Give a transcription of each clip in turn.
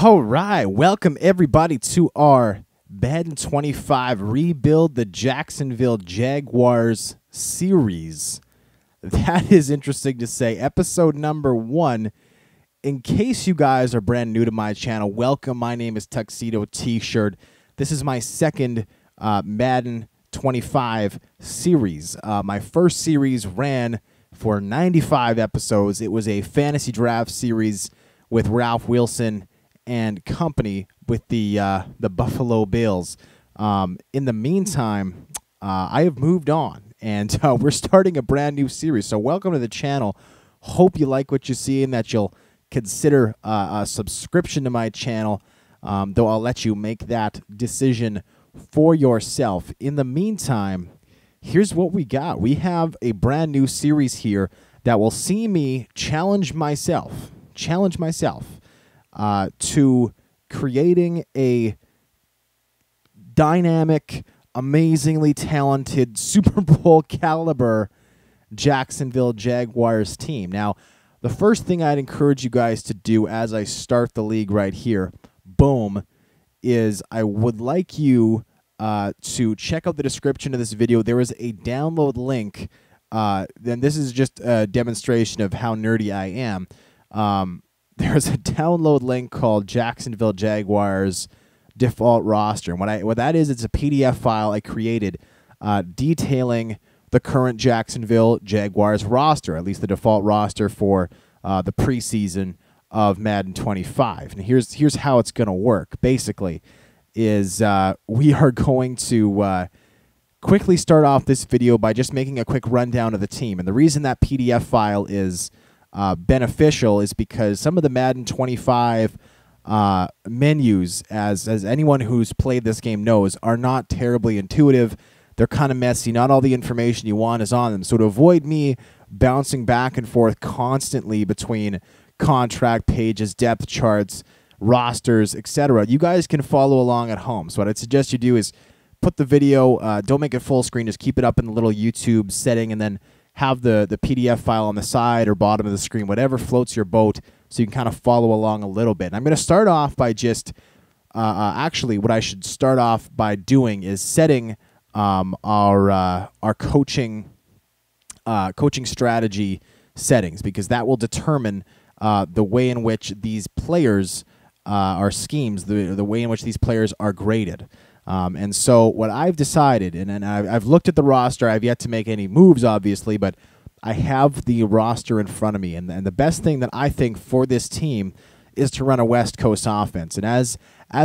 All right, welcome everybody to our Madden 25 Rebuild the Jacksonville Jaguars series. That is interesting to say. Episode number 1. In case you guys are brand new to my channel, welcome. My name is Tuxedo T-Shirt. This is my second Madden 25 series. My first series ran for 95 episodes. It was a fantasy draft series with Ralph Wilson and company with the Buffalo Bills. In the meantime, I have moved on, and we're starting a brand new series. So welcome to the channel. Hope you like what you see and that you'll consider a subscription to my channel, though I'll let you make that decision for yourself. In the meantime, here's what we got. We have a brand new series here that will see me challenge myself to creating a dynamic, amazingly talented, Super Bowl caliber Jacksonville Jaguars team. Now, the first thing I'd encourage you guys to do as I start the league right here, boom, is I would like you to check out the description of this video. There is a download link. Then this is just a demonstration of how nerdy I am. There's a download link called Jacksonville Jaguars default roster. And what that is, it's a PDF file I created detailing the current Jacksonville Jaguars roster, at least the default roster for the preseason of Madden 25. And here's how it's going to work. Basically, is we are going to quickly start off this video by just making a quick rundown of the team. And the reason that PDF file is beneficial is because some of the Madden 25 menus, as anyone who's played this game knows, are not terribly intuitive. They're kind of messy. Not all the information you want is on them. So to avoid me bouncing back and forth constantly between contract pages, depth charts, rosters, etc., you guys can follow along at home. So what I'd suggest you do is put the video, don't make it full screen, just keep it up in the little YouTube setting, and then have the PDF file on the side or bottom of the screen, whatever floats your boat, so you can kind of follow along a little bit. And I'm going to start off by just, actually, what I should start off by doing is setting our coaching strategy settings, because that will determine the way in which these players are schemes, the way in which these players are graded. And so what I've decided, and I've looked at the roster, I've yet to make any moves, obviously, but I have the roster in front of me. And the best thing that I think for this team is to run a West Coast offense. And as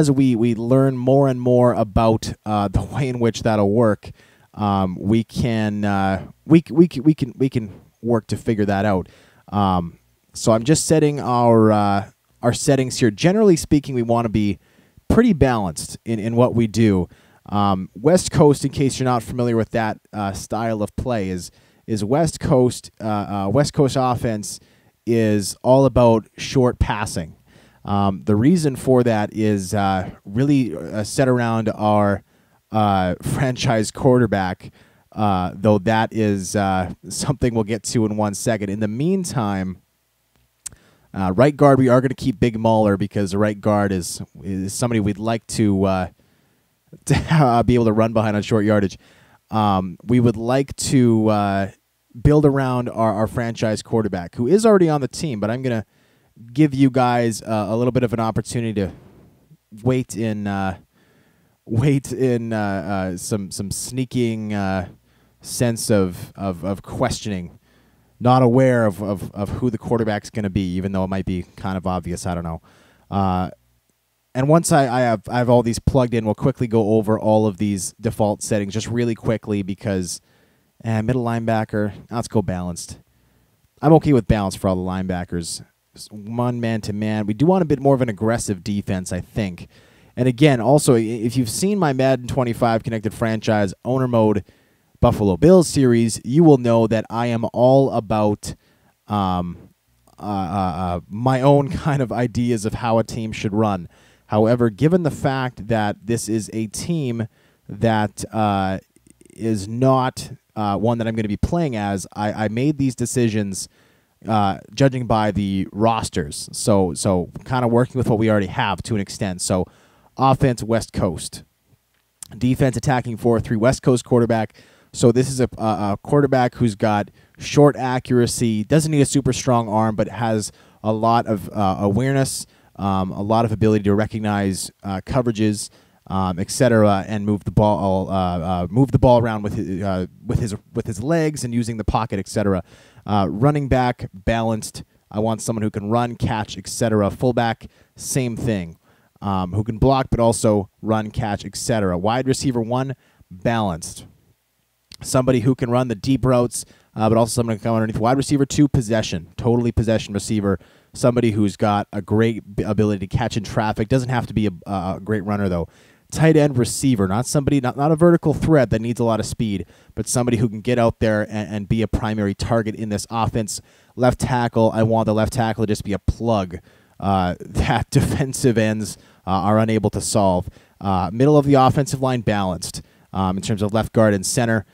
we learn more and more about the way in which that'll work, we can work to figure that out. So I'm just setting our settings here. Generally speaking, we want to be pretty balanced in what we do. West Coast, in case you're not familiar with that style of play, is West Coast offense is all about short passing. The reason for that is really set around our franchise quarterback, though that is something we'll get to in 1 second. In the meantime, right guard, we are going to keep Big Mauler, because the right guard is somebody we'd like to be able to run behind on short yardage. We would like to build around our franchise quarterback, who is already on the team, but I'm going to give you guys a little bit of an opportunity to wait in some sneaking sense of questioning. Not aware of who the quarterback's going to be, even though it might be kind of obvious. I don't know. And once I have all these plugged in, we'll quickly go over all of these default settings just really quickly, because middle linebacker, let's go balanced. I'm okay with balance for all the linebackers. Just one man-to-man. We do want a bit more of an aggressive defense, I think. And again, also, if you've seen my Madden 25 Connected Franchise Owner Mode Buffalo Bills series, you will know that I am all about my own kind of ideas of how a team should run. However, given the fact that this is a team that is not one that I'm going to be playing as, I made these decisions judging by the rosters. So kind of working with what we already have to an extent. So offense, West Coast. Defense, attacking 4-3, West Coast quarterback. So this is a quarterback who's got short accuracy, doesn't need a super strong arm, but has a lot of awareness, a lot of ability to recognize coverages, etc., and move the ball around with his legs and using the pocket, etc. Running back, balanced. I want someone who can run, catch, etc. Fullback, same thing, who can block but also run, catch, etc. Wide receiver 1, balanced. Somebody who can run the deep routes, but also someone who can come underneath. Wide receiver 2, possession, totally possession receiver. Somebody who's got a great ability to catch in traffic. Doesn't have to be a great runner, though. Tight end receiver, not a vertical threat that needs a lot of speed, but somebody who can get out there and be a primary target in this offense. Left tackle, I want the left tackle to just be a plug that defensive ends are unable to solve. Middle of the offensive line, balanced in terms of left guard and center.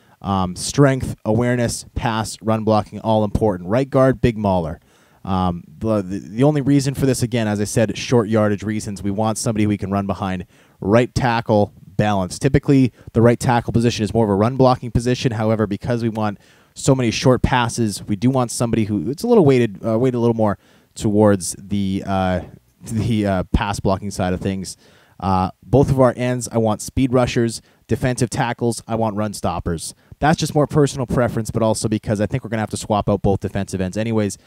Strength, awareness, pass, run blocking, all important. Right guard, big mauler. The only reason for this, again, as I said, short yardage reasons. We want somebody we can run behind. Right tackle, balanced. Typically, the right tackle position is more of a run blocking position. However, because we want so many short passes, we do want somebody who it's a little weighted a little more towards the pass blocking side of things. Both of our ends, I want speed rushers. Defensive tackles, I want run stoppers. That's just more personal preference, but also because I think we're going to have to swap out both defensive ends anyways.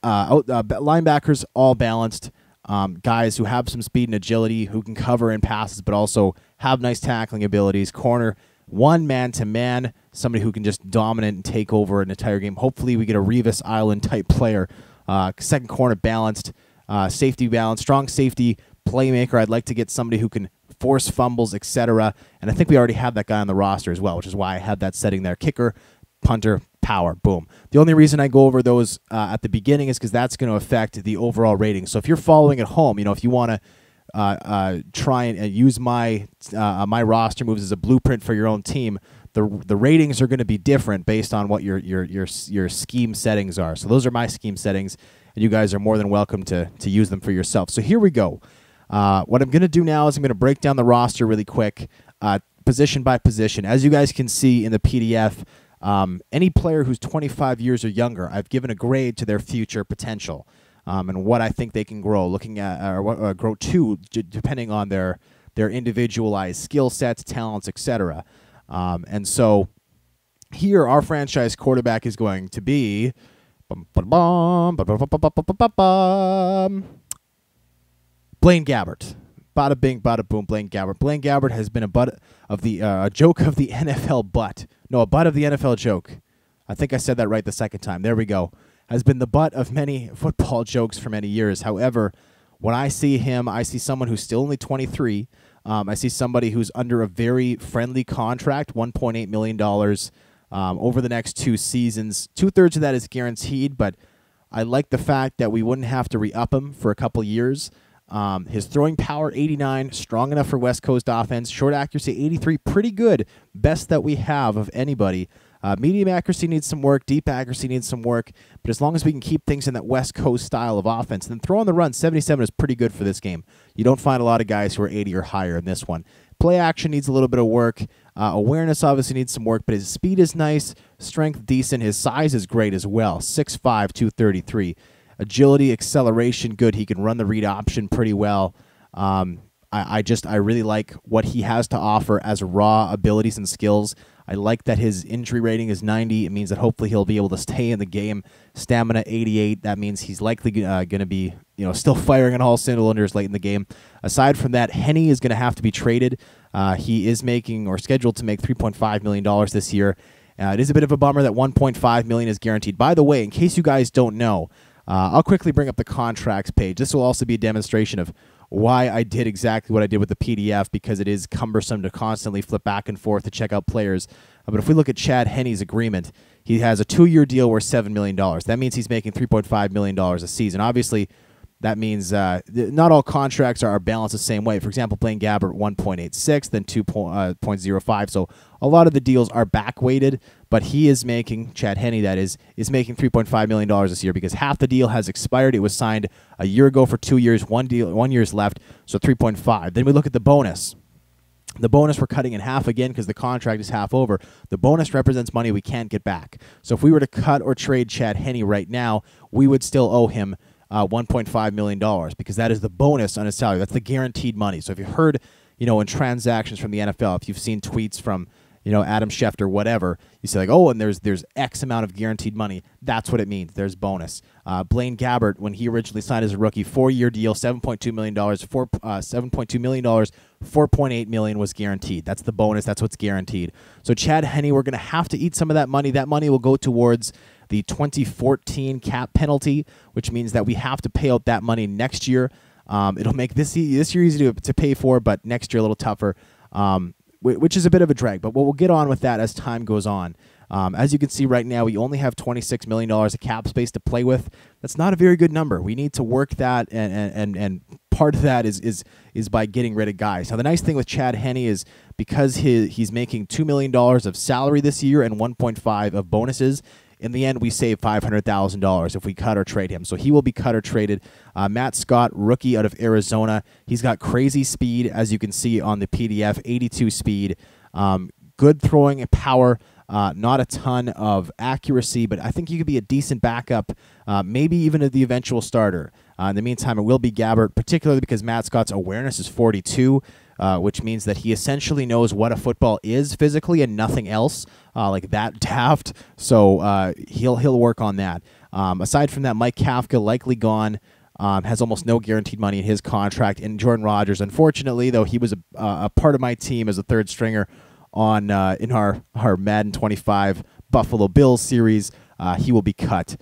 Linebackers, all balanced. Guys who have some speed and agility, who can cover in passes, but also have nice tackling abilities. Corner, 1 man-to-man, somebody who can just dominate and take over an entire game. Hopefully we get a Revis Island-type player. Second corner, balanced. Safety, balanced. Strong safety, playmaker. I'd like to get somebody who can force fumbles, etc. And I think we already have that guy on the roster as well, which is why I had that setting there. Kicker, punter, power, boom. The only reason I go over those at the beginning is because that's going to affect the overall rating. So if you're following at home, if you want to try and use my roster moves as a blueprint for your own team, the ratings are going to be different based on what your scheme settings are. So those are my scheme settings, and you guys are more than welcome to use them for yourself. So here we go. What I'm going to do now is I'm going to break down the roster really quick, position by position. As you guys can see in the PDF, any player who's 25 years or younger, I've given a grade to their future potential and what I think they can grow, looking at or grow to, depending on their individualized skill sets, talents, etc. And so here, our franchise quarterback is going to be Blaine Gabbert. Bada bing, bada boom, Blaine Gabbert. Blaine Gabbert has been a butt of the a joke of the NFL butt. No, a butt of the NFL joke. I think I said that right the second time. There we go. Has been the butt of many football jokes for many years. However, when I see him, I see someone who's still only 23. I see somebody who's under a very friendly contract, $1.8 million over the next 2 seasons. 2/3 of that is guaranteed, but I like the fact that we wouldn't have to re-up him for a couple years. His throwing power, 89, strong enough for West Coast offense. Short accuracy, 83, pretty good. Best that we have of anybody. Medium accuracy needs some work. Deep accuracy needs some work. But as long as we can keep things in that West Coast style of offense, then throw on the run, 77 is pretty good for this game. You don't find a lot of guys who are 80 or higher in this one. Play action needs a little bit of work. Awareness obviously needs some work, but his speed is nice. Strength, decent. His size is great as well, 6'5", 233. Agility, acceleration, good. He can run the read option pretty well. I really like what he has to offer as raw abilities and skills. I like that his injury rating is 90. It means that hopefully he'll be able to stay in the game. Stamina, 88. That means he's likely going to be, still firing on all cylinders late in the game. Aside from that, Henne is going to have to be traded. He is making or scheduled to make $3.5 million this year. It is a bit of a bummer that $1.5 million is guaranteed. By the way, in case you guys don't know, I'll quickly bring up the contracts page. This will also be a demonstration of why I did exactly what I did with the PDF, because it is cumbersome to constantly flip back and forth to check out players. But if we look at Chad Henne's agreement, he has a 2-year deal worth $7 million. That means he's making $3.5 million a season. Obviously, That means not all contracts are balanced the same way. For example, Blaine Gabbert 1.86, then 2.05. So a lot of the deals are back weighted, but he is making, Chad Henne that is making $3.5 million this year because half the deal has expired. It was signed a year ago for 2 years. 1 year's left, so 3.5. Then we look at the bonus. The bonus we're cutting in half again because the contract is half over. The bonus represents money we can't get back. So if we were to cut or trade Chad Henne right now, we would still owe him $1.5 million because that is the bonus on his salary. That's the guaranteed money. So if you heard, in transactions from the NFL, if you've seen tweets from, Adam Schefter, whatever, you say like, oh, and there's X amount of guaranteed money. That's what it means. There's bonus. Blaine Gabbert, when he originally signed as a rookie, 4-year deal, $7.2 million, $7.2 million, $4.8 million was guaranteed. That's the bonus. That's what's guaranteed. So Chad Henne, we're going to have to eat some of that money. That money will go towards the 2014 cap penalty, which means that we have to pay out that money next year. It'll make this year easy to pay for, but next year a little tougher, which is a bit of a drag. But we'll get on with that as time goes on. As you can see right now, we only have $26 million of cap space to play with. That's not a very good number. We need to work that, and part of that is by getting rid of guys. Now, the nice thing with Chad Henne is because he's making $2 million of salary this year and 1.5 of bonuses, in the end, we save $500,000 if we cut or trade him. So he will be cut or traded. Matt Scott, rookie out of Arizona. He's got crazy speed, as you can see on the PDF, 82 speed. Good throwing and power. Not a ton of accuracy, but I think he could be a decent backup, maybe even the eventual starter. In the meantime, it will be Gabbert, particularly because Matt Scott's awareness is 42, which means that he essentially knows what a football is physically and nothing else, like that daft. So he'll work on that. Aside from that, Mike Kafka likely gone. Has almost no guaranteed money in his contract. And Jordan Rodgers, unfortunately, though he was a part of my team as a third stringer on in our Madden 25 Buffalo Bills series, he will be cut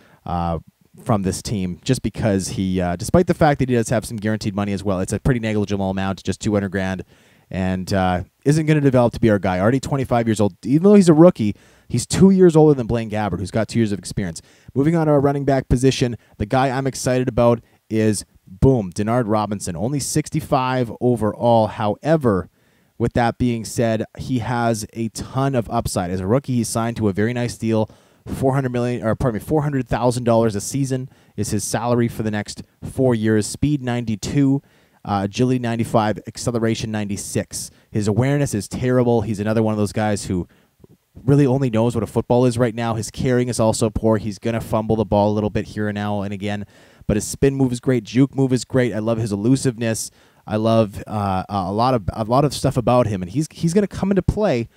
from this team just because he, despite the fact that he does have some guaranteed money as well, it's a pretty negligible amount, just $200,000, and isn't going to develop to be our guy. Already 25 years old. Even though he's a rookie, he's 2 years older than Blaine Gabbert, who's got 2 years of experience. Moving on to our running back position, the guy I'm excited about is, boom, Denard Robinson. Only 65 overall. However, with that being said, he has a ton of upside. As a rookie, he's signed to a very nice deal. $400,000 a season is his salary for the next 4 years. Speed 92, agility 95, acceleration 96. His awareness is terrible. He's another one of those guys who really only knows what a football is right now. His carrying is also poor. He's going to fumble the ball a little bit here and now and again, but his spin move is great. Juke move is great. I love his elusiveness. I love a lot of stuff about him, and he's going to come into play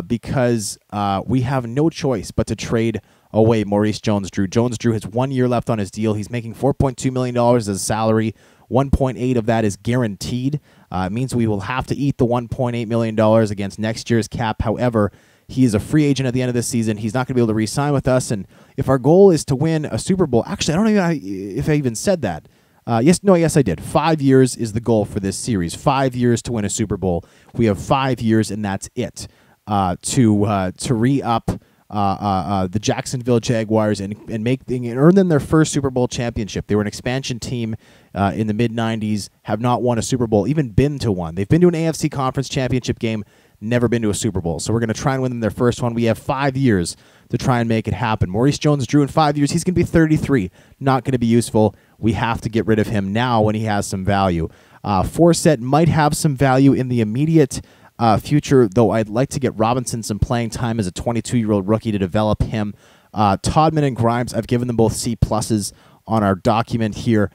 because we have no choice but to trade away Maurice Jones-Drew. Jones-Drew has 1 year left on his deal. He's making $4.2 million as a salary. 1.8 of that is guaranteed. It means we will have to eat the $1.8 million against next year's cap. However, he is a free agent at the end of this season. He's not going to be able to re-sign with us. And if our goal is to win a Super Bowl, actually, I don't know if I even said that. Yes, I did. 5 years is the goal for this series. 5 years to win a Super Bowl. We have 5 years, and that's it. To re-up the Jacksonville Jaguars and earn them their first Super Bowl championship. They were an expansion team in the mid-'90s, have not won a Super Bowl, even been to one. They've been to an AFC Conference championship game, never been to a Super Bowl. So we're going to try and win them their first one. We have 5 years to try and make it happen. Maurice Jones-Drew in 5 years, he's going to be 33. Not going to be useful. We have to get rid of him now when he has some value. Forsett might have some value in the immediate future, though I'd like to get Robinson some playing time as a 22-year-old rookie to develop him. Todman and Grimes, I've given them both C pluses on our document here.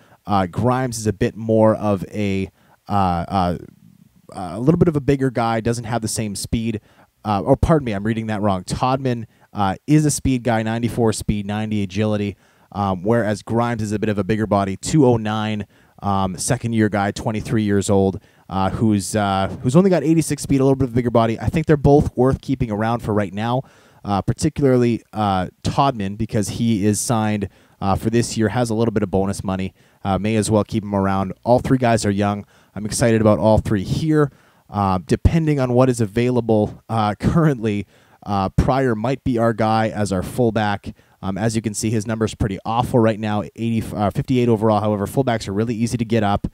Grimes is a bit more of a little bit of a bigger guy, doesn't have the same speed. Pardon me, I'm reading that wrong. Todman is a speed guy, 94 speed, 90 agility, whereas Grimes is a bit of a bigger body, 209, second-year guy, 23 years old, who's only got 86 speed, a little bit of a bigger body. I think they're both worth keeping around for right now, particularly Todman, because he is signed for this year, has a little bit of bonus money. May as well keep him around. All three guys are young. I'm excited about all three here. Depending on what is available currently, Pryor might be our guy as our fullback. As you can see, his number's pretty awful right now, 58 overall. However, fullbacks are really easy to get up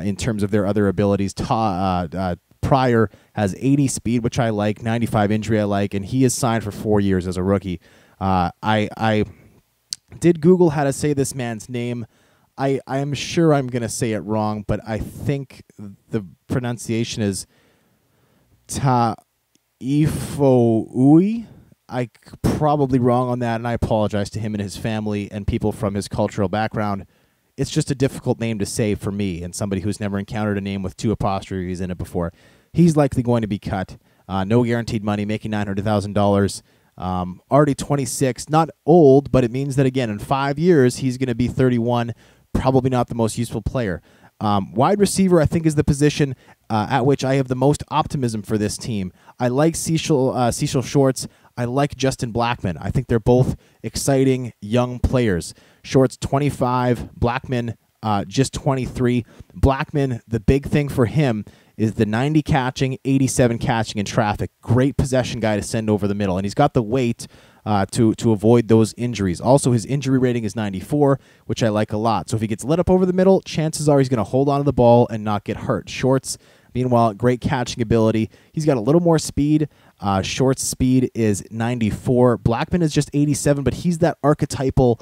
in terms of their other abilities. Pryor has 80 speed, which I like, 95 injury I like, and he is signed for 4 years as a rookie. I did Google how to say this man's name. I am sure I'm going to say it wrong, but I think the pronunciation is Ta'ifoui. I'm probably wrong on that, and I apologize to him and his family and people from his cultural background. It's just a difficult name to say for me and somebody who's never encountered a name with 2 apostrophes in it before. He's likely going to be cut. No guaranteed money, making $900,000. Already 26, not old, but it means that, again, in 5 years, he's going to be 31, probably not the most useful player. Wide receiver, I think, is the position at which I have the most optimism for this team. I like Cecil Shorts. I like Justin Blackman. I think they're both exciting young players. Shorts 25, Blackman just 23. Blackman, the big thing for him is the 90 catching, 87 catching in traffic. Great possession guy to send over the middle, and he's got the weight to avoid those injuries. Also, his injury rating is 94, which I like a lot. So if he gets lit up over the middle, chances are he's going to hold on to the ball and not get hurt. Shorts, meanwhile, great catching ability. He's got a little more speed. Shorts' speed is 94. Blackman is just 87, but he's that archetypal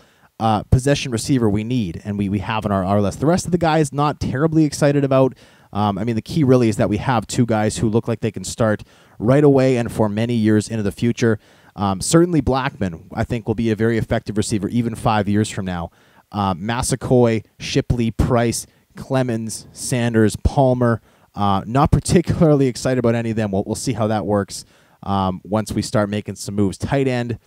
possession receiver we need, and we have on our list. The rest of the guys, not terribly excited about. I mean, the key really is that we have 2 guys who look like they can start right away and for many years into the future. Certainly Blackman, I think, will be a very effective receiver even 5 years from now. Massacoy, Shipley, Price, Clemens, Sanders, Palmer, not particularly excited about any of them. We'll see how that works once we start making some moves. Tight end.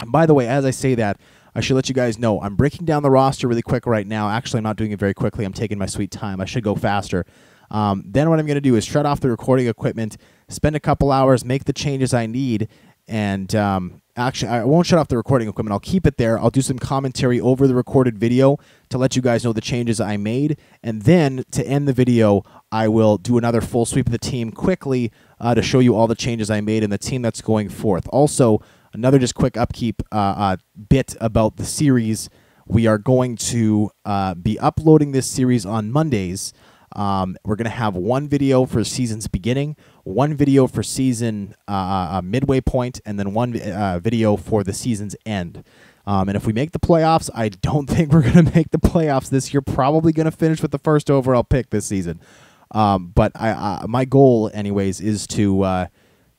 And by the way, as I say that, I should let you guys know, I'm breaking down the roster really quick right now. Actually, I'm not doing it very quickly. I'm taking my sweet time. I should go faster. Then what I'm going to do is shut off the recording equipment, spend a couple hours, make the changes I need, and actually, I won't shut off the recording equipment. I'll keep it there. I'll do some commentary over the recorded video to let you guys know the changes I made, and then to end the video, I will do another full sweep of the team quickly to show you all the changes I made and the team that's going forth. Also, another just quick upkeep bit about the series. We are going to be uploading this series on Mondays. We're going to have 1 video for season's beginning, 1 video for season midway point, and then 1 video for the season's end. And if we make the playoffs, I don't think we're going to make the playoffs this year. Probably going to finish with the first overall pick this season. But my goal, anyways, is to,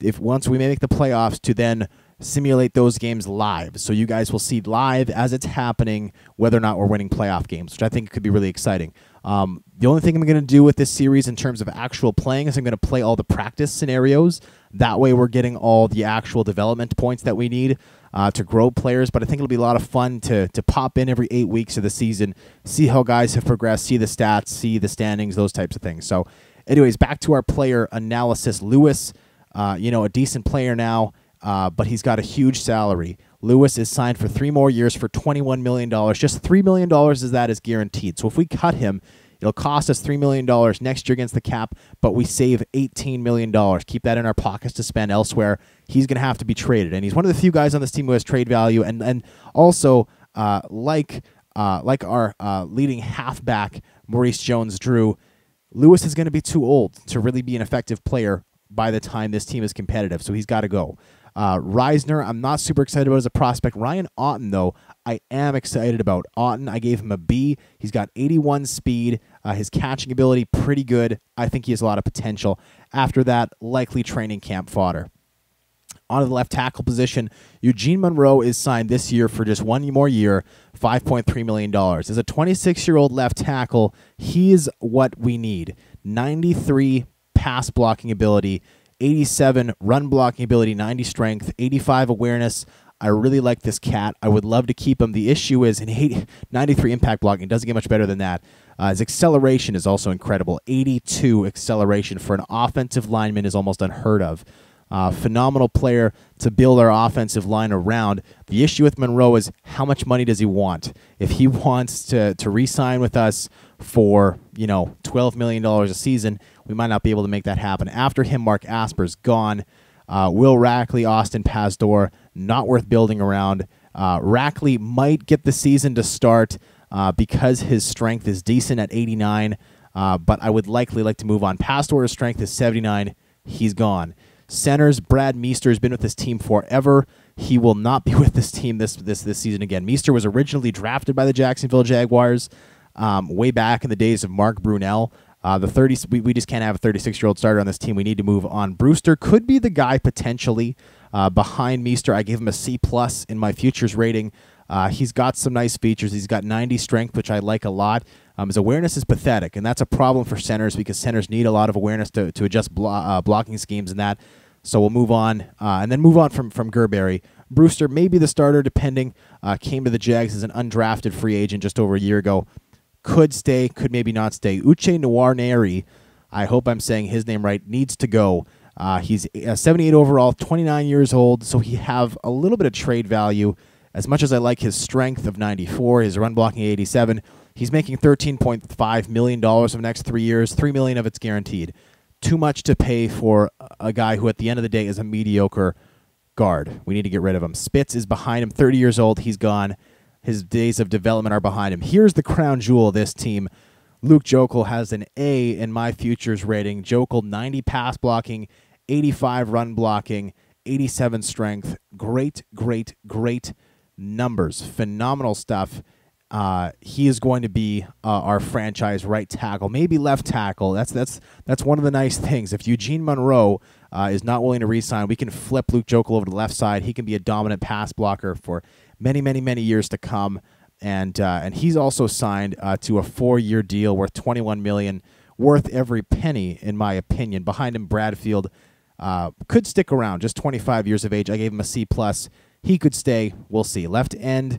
if once we make the playoffs, to then simulate those games live. So you guys will see live as it's happening whether or not we're winning playoff games, which I think could be really exciting. The only thing I'm going to do with this series in terms of actual playing is I'm going to play all the practice scenarios. That way we're getting all the actual development points that we need to grow players. But I think it'll be a lot of fun to pop in every 8 weeks of the season, see how guys have progressed, see the stats, see the standings, those types of things. So anyways, back to our player analysis. Lewis, a decent player now. But he's got a huge salary. Lewis is signed for 3 more years for $21 million. Just $3 million of that is guaranteed. So if we cut him, it'll cost us $3 million next year against the cap, but we save $18 million. Keep that in our pockets to spend elsewhere. He's going to have to be traded. And he's one of the few guys on this team who has trade value. And also, like our leading halfback, Maurice Jones-Drew, Lewis is going to be too old to really be an effective player by the time this team is competitive, so he's got to go. Reisner, I'm not super excited about as a prospect. Ryan Otten, though, I am excited about. Otten, I gave him a B. He's got 81 speed. His catching ability, pretty good. I think he has a lot of potential. After that, likely training camp fodder. On to the left tackle position, Eugene Monroe is signed this year for just 1 more year, $5.3 million. As a 26-year-old left tackle, he is what we need. 93 pass blocking ability, 87 run blocking ability, 90 strength, 85 awareness. I really like this cat. I would love to keep him. The issue is 93 impact blocking. Doesn't get much better than that. His acceleration is also incredible. 82 acceleration for an offensive lineman is almost unheard of. Phenomenal player to build our offensive line around. The issue with Monroe is how much money does he want? If he wants to re-sign with us for, $12 million a season, we might not be able to make that happen. After him, Mark Asper's gone. Will Rackley, Austin Pazdur, not worth building around. Rackley might get the season to start because his strength is decent at 89, but I would likely like to move on. Pass order strength is 79. He's gone. Centers, Brad Meester has been with this team forever. He will not be with this team this season again. Meester was originally drafted by the Jacksonville Jaguars way back in the days of Mark Brunell. We just can't have a 36-year-old starter on this team. We need to move on. Brewster could be the guy potentially behind Meester. I gave him a C+ in my futures rating. He's got some nice features. He's got 90 strength, which I like a lot. His awareness is pathetic, and that's a problem for centers because centers need a lot of awareness to adjust blocking schemes and that. So we'll move on, and then move on from Gerberry. Brewster may be the starter, depending. Came to the Jags as an undrafted free agent just over a year ago. Could stay, could maybe not stay. Uche Nwaneri, I hope I'm saying his name right, needs to go. He's 78 overall, 29 years old, so he have a little bit of trade value. As much as I like his strength of 94, his run blocking 87, he's making $13.5 million over the next 3 years. $3 million of it's guaranteed. Too much to pay for a guy who at the end of the day is a mediocre guard. We need to get rid of him. Spitz is behind him, 30 years old. He's gone. His days of development are behind him. Here's the crown jewel of this team. Luke Joeckel has an A in my futures rating. Joeckel, 90 pass blocking, 85 run blocking, 87 strength. Great, great, great numbers. Phenomenal stuff. He is going to be our franchise right tackle, maybe left tackle. That's one of the nice things. If Eugene Monroe is not willing to re-sign, we can flip Luke Joeckel over to the left side. He can be a dominant pass blocker for many, many, many years to come. And he's also signed to a 4-year deal worth $21 million, worth every penny, in my opinion. Behind him, Bradfield could stick around, just 25 years of age. I gave him a C+. He could stay. We'll see. Left end.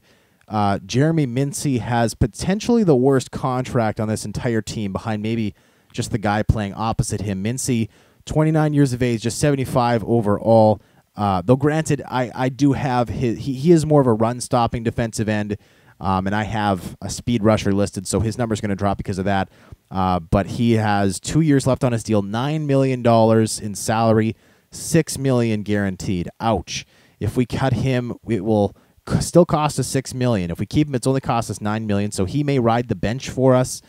Jeremy Mincy has potentially the worst contract on this entire team, behind maybe just the guy playing opposite him. Mincy, 29 years of age, just 75 overall. Though granted, I do have he is more of a run-stopping defensive end, and I have a speed rusher listed, so his number's going to drop because of that. But he has 2 years left on his deal, $9 million in salary, $6 million guaranteed. Ouch. If we cut him, it will still cost us $6 million. If we keep him, it's only cost us $9 million. So he may ride the bench for us,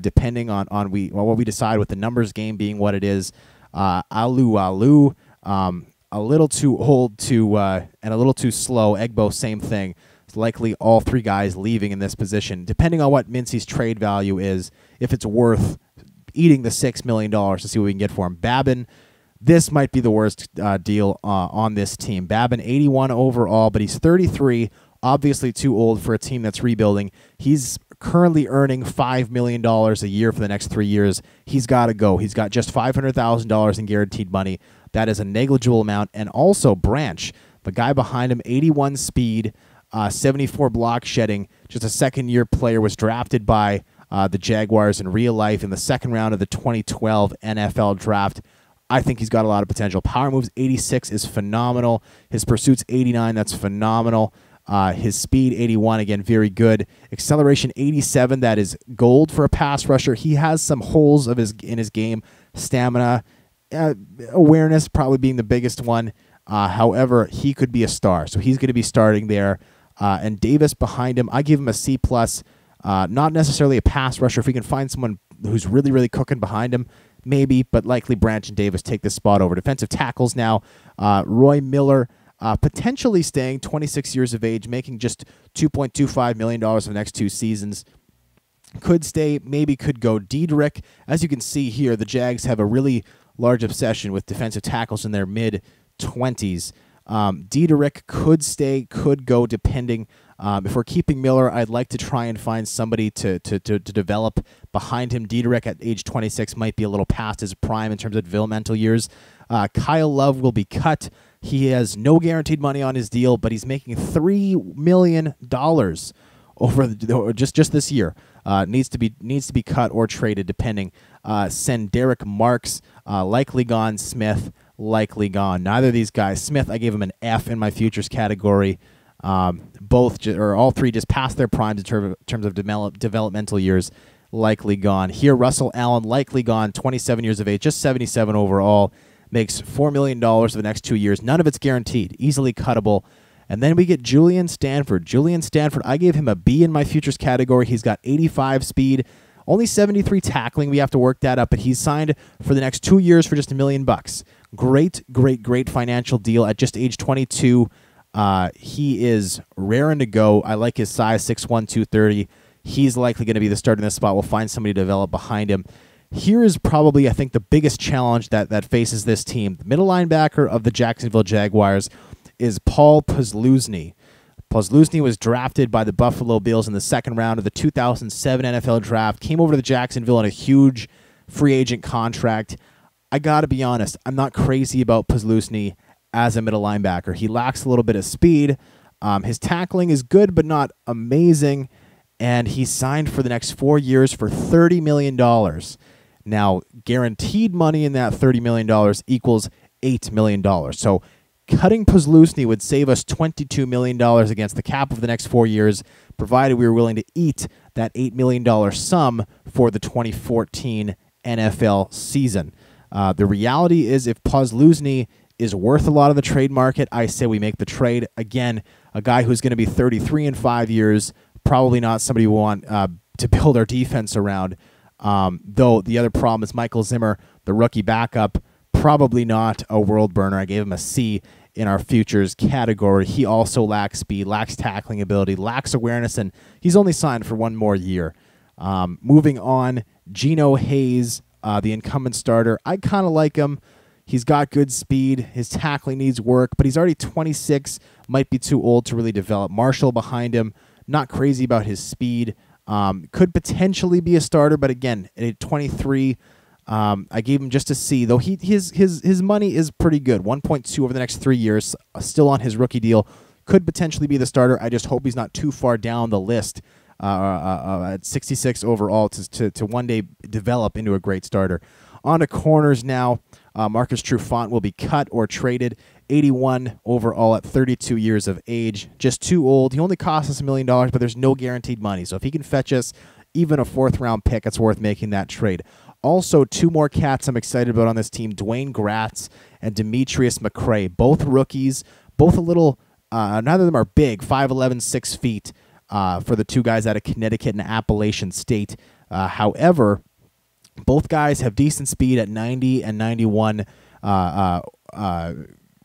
depending on what we decide with the numbers game being what it is. Alu, a little too old to and a little too slow. Egbo, same thing. It's likely all three guys leaving in this position, depending on what Mincy's trade value is. If it's worth eating the $6 million to see what we can get for him. Babin. This might be the worst deal on this team. Babin, 81 overall, but he's 33, obviously too old for a team that's rebuilding. He's currently earning $5 million a year for the next 3 years. He's got to go. He's got just $500,000 in guaranteed money. That is a negligible amount. And also Branch, the guy behind him, 81 speed, 74 block shedding, just a second-year player, was drafted by the Jaguars in real life in the second round of the 2012 NFL draft. I think he's got a lot of potential. Power moves, 86 is phenomenal. His pursuits, 89, that's phenomenal. His speed, 81, again, very good. Acceleration, 87, that is gold for a pass rusher. He has some holes in his game. Stamina, awareness probably being the biggest one. However, he could be a star, so he's going to be starting there. And Davis behind him, I give him a C+. Not necessarily a pass rusher. If we can find someone who's really, really cooking behind him, maybe, but likely Branch and Davis take this spot over. Defensive tackles now, Roy Miller, potentially staying, 26 years of age, making just $2.25 million for the next 2 seasons. Could stay, maybe could go. Diedrich, as you can see here, the Jags have a really large obsession with defensive tackles in their mid-20s. Diedrich could stay, could go, depending. If we're keeping Miller, I'd like to try and find somebody to develop behind him. Diedrich at age 26 might be a little past his prime in terms of developmental years. Kyle Love will be cut. He has no guaranteed money on his deal, but he's making $3 million over just this year. Needs to be cut or traded, depending. Send Derek Marks, likely gone. Smith, likely gone. Neither of these guys. Smith, I gave him an F in my futures category. All three just passed their primes in terms of developmental years, likely gone. Here, Russell Allen, likely gone, 27 years of age, just 77 overall, makes $4 million for the next 2 years. None of it's guaranteed, easily cuttable. And then we get Julian Stanford. Julian Stanford, I gave him a B in my futures category. He's got 85 speed, only 73 tackling. We have to work that up, but he's signed for the next 2 years for just $1 million. Great financial deal at just age 22. He is raring to go. I like his size, 6'1", 230. He's likely going to be the starter in this spot. We'll find somebody to develop behind him. Here is probably, I think, the biggest challenge that faces this team. The middle linebacker of the Jacksonville Jaguars is Paul Posluszny. Posluszny was drafted by the Buffalo Bills in the second round of the 2007 NFL Draft, came over to Jacksonville on a huge free agent contract. I got to be honest, I'm not crazy about Posluszny as a middle linebacker. He lacks a little bit of speed. His tackling is good, but not amazing. And he's signed for the next 4 years for $30 million. Now, guaranteed money in that $30 million equals $8 million. So cutting Posluszny would save us $22 million against the cap of the next 4 years, provided we were willing to eat that $8 million sum for the 2014 NFL season. The reality is, if Posluszny is worth a lot of the trade market, I say we make the trade. Again, a guy who's going to be 33 in 5 years, probably not somebody we want to build our defense around. Though the other problem is Michael Zimmer, the rookie backup, probably not a world burner. I gave him a C in our futures category. He also lacks speed, lacks tackling ability, lacks awareness, and he's only signed for 1 more year. Moving on, Geno Hayes, the incumbent starter. I kind of like him. He's got good speed. His tackling needs work, but he's already 26, might be too old to really develop. Marshall behind him, not crazy about his speed. Could potentially be a starter, but again, at 23, I gave him just a C, though his money is pretty good. 1.2 over the next 3 years, still on his rookie deal. Could potentially be the starter. I just hope he's not too far down the list at 66 overall to one day develop into a great starter. On to corners now. Marcus Trufant will be cut or traded. 81 overall at 32 years of age. Just too old. He only cost us $1 million, but there's no guaranteed money. So if he can fetch us even a 4th-round pick, it's worth making that trade. Also, 2 more cats I'm excited about on this team, Dwayne Gratz and Demetrius McCray. Both rookies, both a little, neither of them are big, 5'11", 6 feet for the 2 guys out of Connecticut and Appalachian State. However, both guys have decent speed at 90 and 91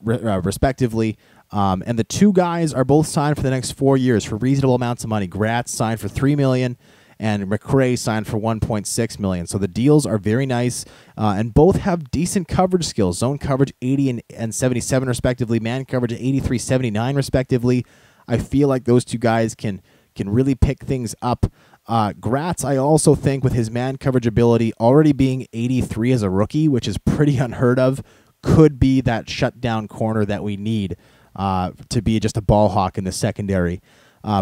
respectively. And the 2 guys are both signed for the next 4 years for reasonable amounts of money. Gratz signed for $3 million and McCray signed for $1.6 million. So the deals are very nice, and both have decent coverage skills. Zone coverage 80 and 77 respectively. Man coverage 83, 79 respectively. I feel like those 2 guys can really pick things up. Gratz, I also think, with his man coverage ability already being 83 as a rookie, which is pretty unheard of, could be that shutdown corner that we need to be just a ball hawk in the secondary.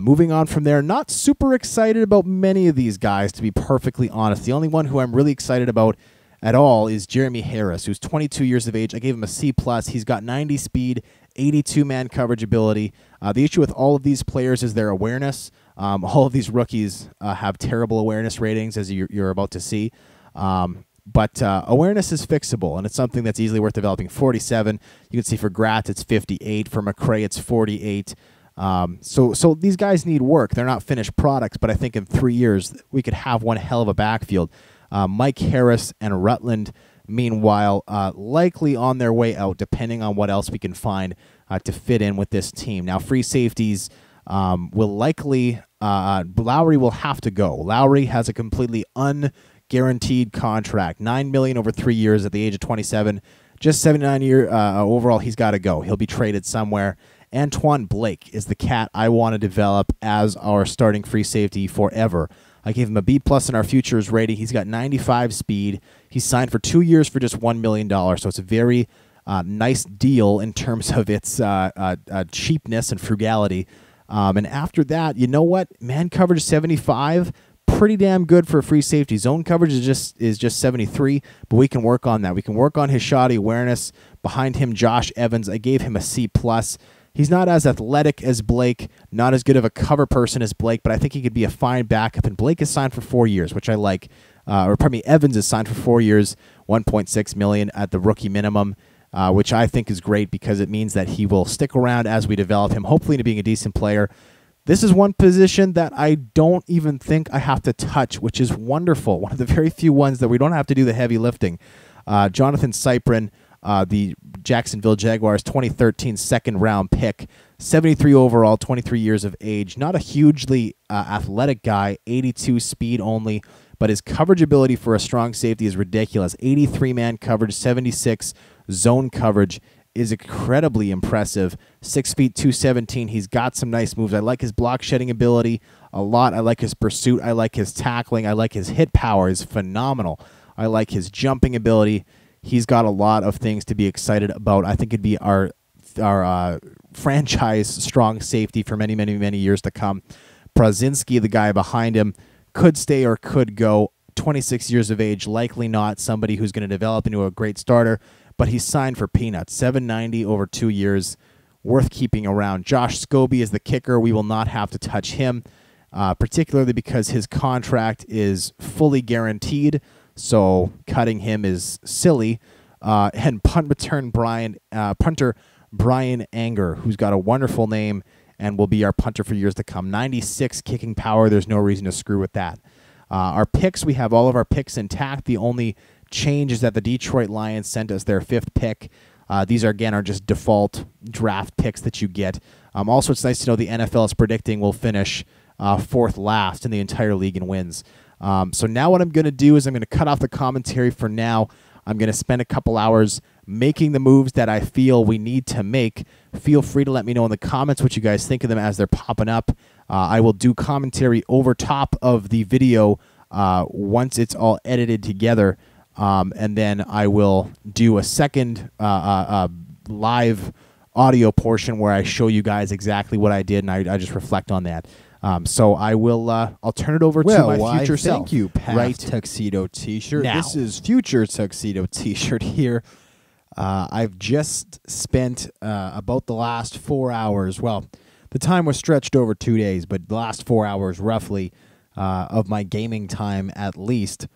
Moving on from there, not super excited about many of these guys, to be perfectly honest. The only one who I'm really excited about at all is Jeremy Harris, who's 22 years of age. I gave him a C+. He's got 90 speed, 82 man coverage ability. The issue with all of these players is their awareness. All of these rookies have terrible awareness ratings, as you're about to see. But awareness is fixable, and it's something that's easily worth developing. 47. You can see for Gratz, it's 58. For McCray, it's 48. So these guys need work. They're not finished products, but I think in 3 years, we could have one hell of a backfield. Mike Harris and Rutland, meanwhile, likely on their way out, depending on what else we can find to fit in with this team. Now, free safeties will likely, Lowry will have to go. Lowry has a completely unguaranteed contract, $9 million over 3 years at the age of 27. Just 79 year overall, he's got to go. He'll be traded somewhere. Antoine Blake is the cat I want to develop as our starting free safety forever. I gave him a B+ in our futures rating. He's got 95 speed. He's signed for 2 years for just $1 million, so it's a very nice deal in terms of its cheapness and frugality. And after that, you know what? Man coverage 75, pretty damn good for a free safety. Zone coverage is just 73, but we can work on that. We can work on his shoddy awareness. Behind him, Josh Evans. I gave him a C+. He's not as athletic as Blake, not as good of a cover person as Blake, but I think he could be a fine backup. And Blake is signed for 4 years, which I like. Evans is signed for 4 years, $1.6 million at the rookie minimum. which I think is great because it means that he will stick around as we develop him, hopefully into being a decent player. This is one position that I don't even think I have to touch, which is wonderful. One of the very few ones that we don't have to do the heavy lifting. Jonathan Cyprin, the Jacksonville Jaguars 2013 second-round pick, 73 overall, 23 years of age. Not a hugely athletic guy, 82 speed only, but his coverage ability for a strong safety is ridiculous. 83-man coverage, 76 zone coverage is incredibly impressive. 6 feet 217. He's got some nice moves. I like his block shedding ability a lot. I like his pursuit. I like his tackling. I like his hit power is phenomenal. I like his jumping ability. He's got a lot of things to be excited about. I think it'd be our franchise strong safety for many, many, many years to come. Prazinski, the guy behind him, could stay or could go. 26 years of age, likely not somebody who's going to develop into a great starter, but he's signed for peanuts. $790 over 2 years, worth keeping around. Josh Scobie is the kicker. We will not have to touch him, particularly because his contract is fully guaranteed, so cutting him is silly. And punter Brian Anger, who's got a wonderful name and will be our punter for years to come. 96 kicking power. There's no reason to screw with that. Our picks, we have all of our picks intact. The only change is that the Detroit Lions sent us their 5th pick. These are, again, are just default draft picks that you get. Also, it's nice to know the NFL is predicting we'll finish 4th last in the entire league in wins. So now what I'm going to do is I'm going to cut off the commentary for now. I'm going to spend a couple hours making the moves that I feel we need to make. Feel free to let me know in the comments what you guys think of them as they're popping up. I will do commentary over top of the video once it's all edited together, and then I will do a second live audio portion where I show you guys exactly what I did, and I just reflect on that. So I will. I'll turn it over to my future self. Thank you, past Tuxedo T-Shirt. This is future Tuxedo T-Shirt here. I've just spent about the last 4 hours. Well, the time was stretched over 2 days, but the last 4 hours roughly of my gaming time at least,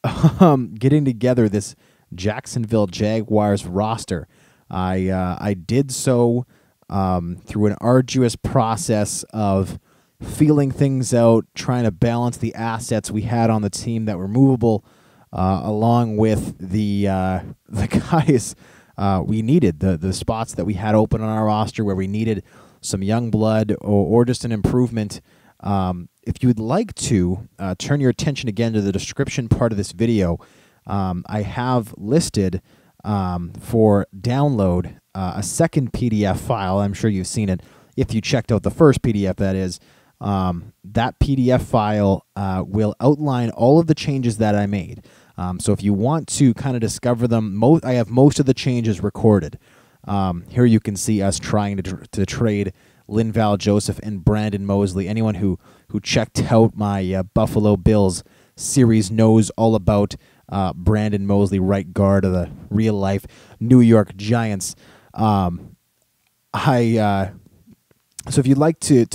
getting together this Jacksonville Jaguars roster. I did so through an arduous process of feeling things out, trying to balance the assets we had on the team that were movable, along with the guys we needed, the spots that we had open on our roster where we needed some young blood or just an improvement. If you'd like to turn your attention again to the description part of this video, I have listed for download a second PDF file. I'm sure you've seen it if you checked out the first PDF, that is. That PDF file will outline all of the changes that I made. So if you want to kind of discover them, I have most of the changes recorded. Here you can see us trying to trade Linval Joseph and Brandon Mosley. Anyone who checked out my Buffalo Bills series knows all about Brandon Mosley, right guard of the real-life New York Giants. So if you'd like to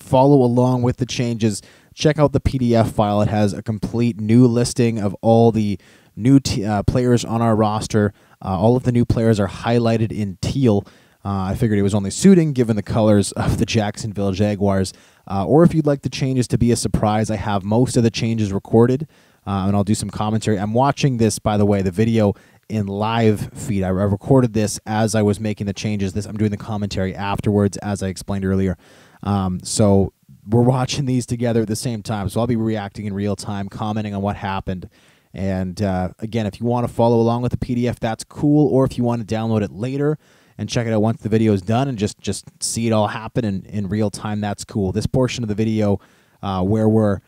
follow along with the changes, check out the PDF file. It has a complete new listing of all the new players on our roster. All of the new players are highlighted in teal. I figured it was only suiting given the colors of the Jacksonville Jaguars. Or if you'd like the changes to be a surprise, I have most of the changes recorded, and I'll do some commentary. I'm watching this, by the way, the video in live feed. I recorded this as I was making the changes. I'm doing the commentary afterwards, as I explained earlier. So we're watching these together at the same time. So I'll be reacting in real time, commenting on what happened. And again, if you want to follow along with the PDF, that's cool. Or if you want to download it later and check it out once the video is done and just see it all happen in real time, that's cool. This portion of the video where we're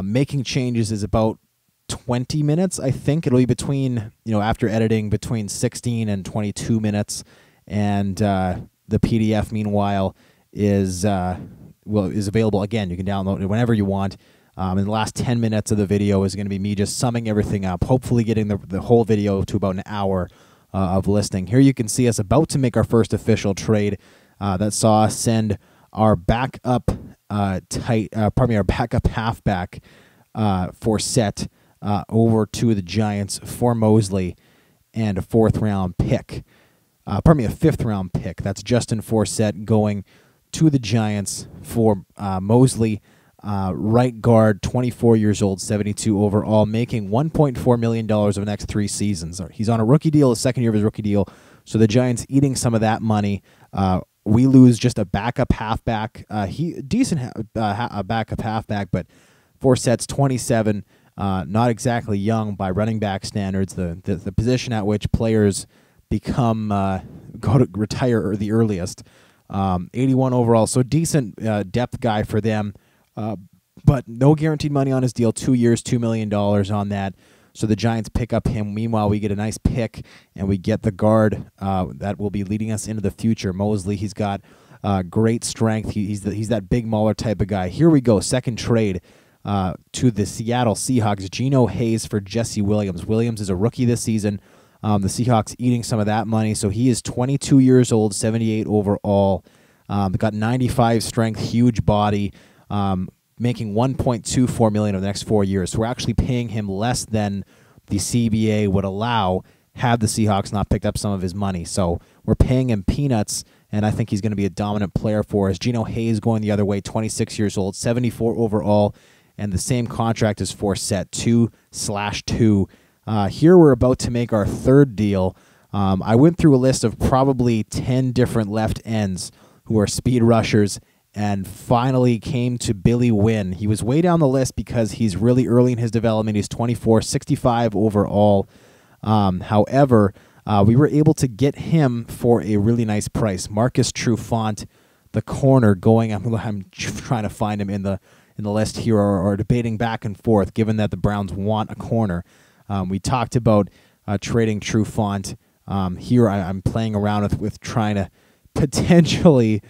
making changes is about 20 minutes. I think it'll be between, after editing, between 16 and 22 minutes. And the PDF, meanwhile, is available. Again, you can download it whenever you want. And the last 10 minutes of the video is going to be me just summing everything up, hopefully getting the whole video to about an hour of listening. Here you can see us about to make our first official trade that saw us send our backup our backup halfback for set over to the Giants for Mosley. and a 4th-round pick. Pardon me, a 5th-round pick. That's Justin Forsett going to the Giants for Mosley, right guard, 24 years old, 72 overall, making $1.4 million over the next 3 seasons. He's on a rookie deal, the second year of his rookie deal, so the Giants eating some of that money. We lose just a backup halfback. A backup halfback, but Forsett's 27, not exactly young by running back standards, the position at which players become go to retire the earliest. 81 overall, so decent depth guy for them, but no guaranteed money on his deal. 2 years, $2 million on that. So the Giants pick up him. Meanwhile, we get a nice pick, and we get the guard that will be leading us into the future. Mosley, he's got great strength. He's that big mauler type of guy. Here we go, second trade to the Seattle Seahawks. Geno Hayes for Jesse Williams. Williams is a rookie this season. The Seahawks eating some of that money. So he is 22 years old, 78 overall. Got 95 strength, huge body, making $1.24 million over the next 4 years. So we're actually paying him less than the CBA would allow had the Seahawks not picked up some of his money. So we're paying him peanuts, and I think he's going to be a dominant player for us. Geno Hayes going the other way, 26 years old, 74 overall, and the same contract as Forsett, 2/2. Here we're about to make our third deal. I went through a list of probably 10 different left ends who are speed rushers and finally came to Billy Wynn. He was way down the list because he's really early in his development. He's 24, 65 overall. However, we were able to get him for a really nice price. Marcus Trufant, the corner, going. I'm trying to find him in the list here, or debating back and forth, given that the Browns want a corner. We talked about trading Trufant. Here I'm playing around with trying to potentially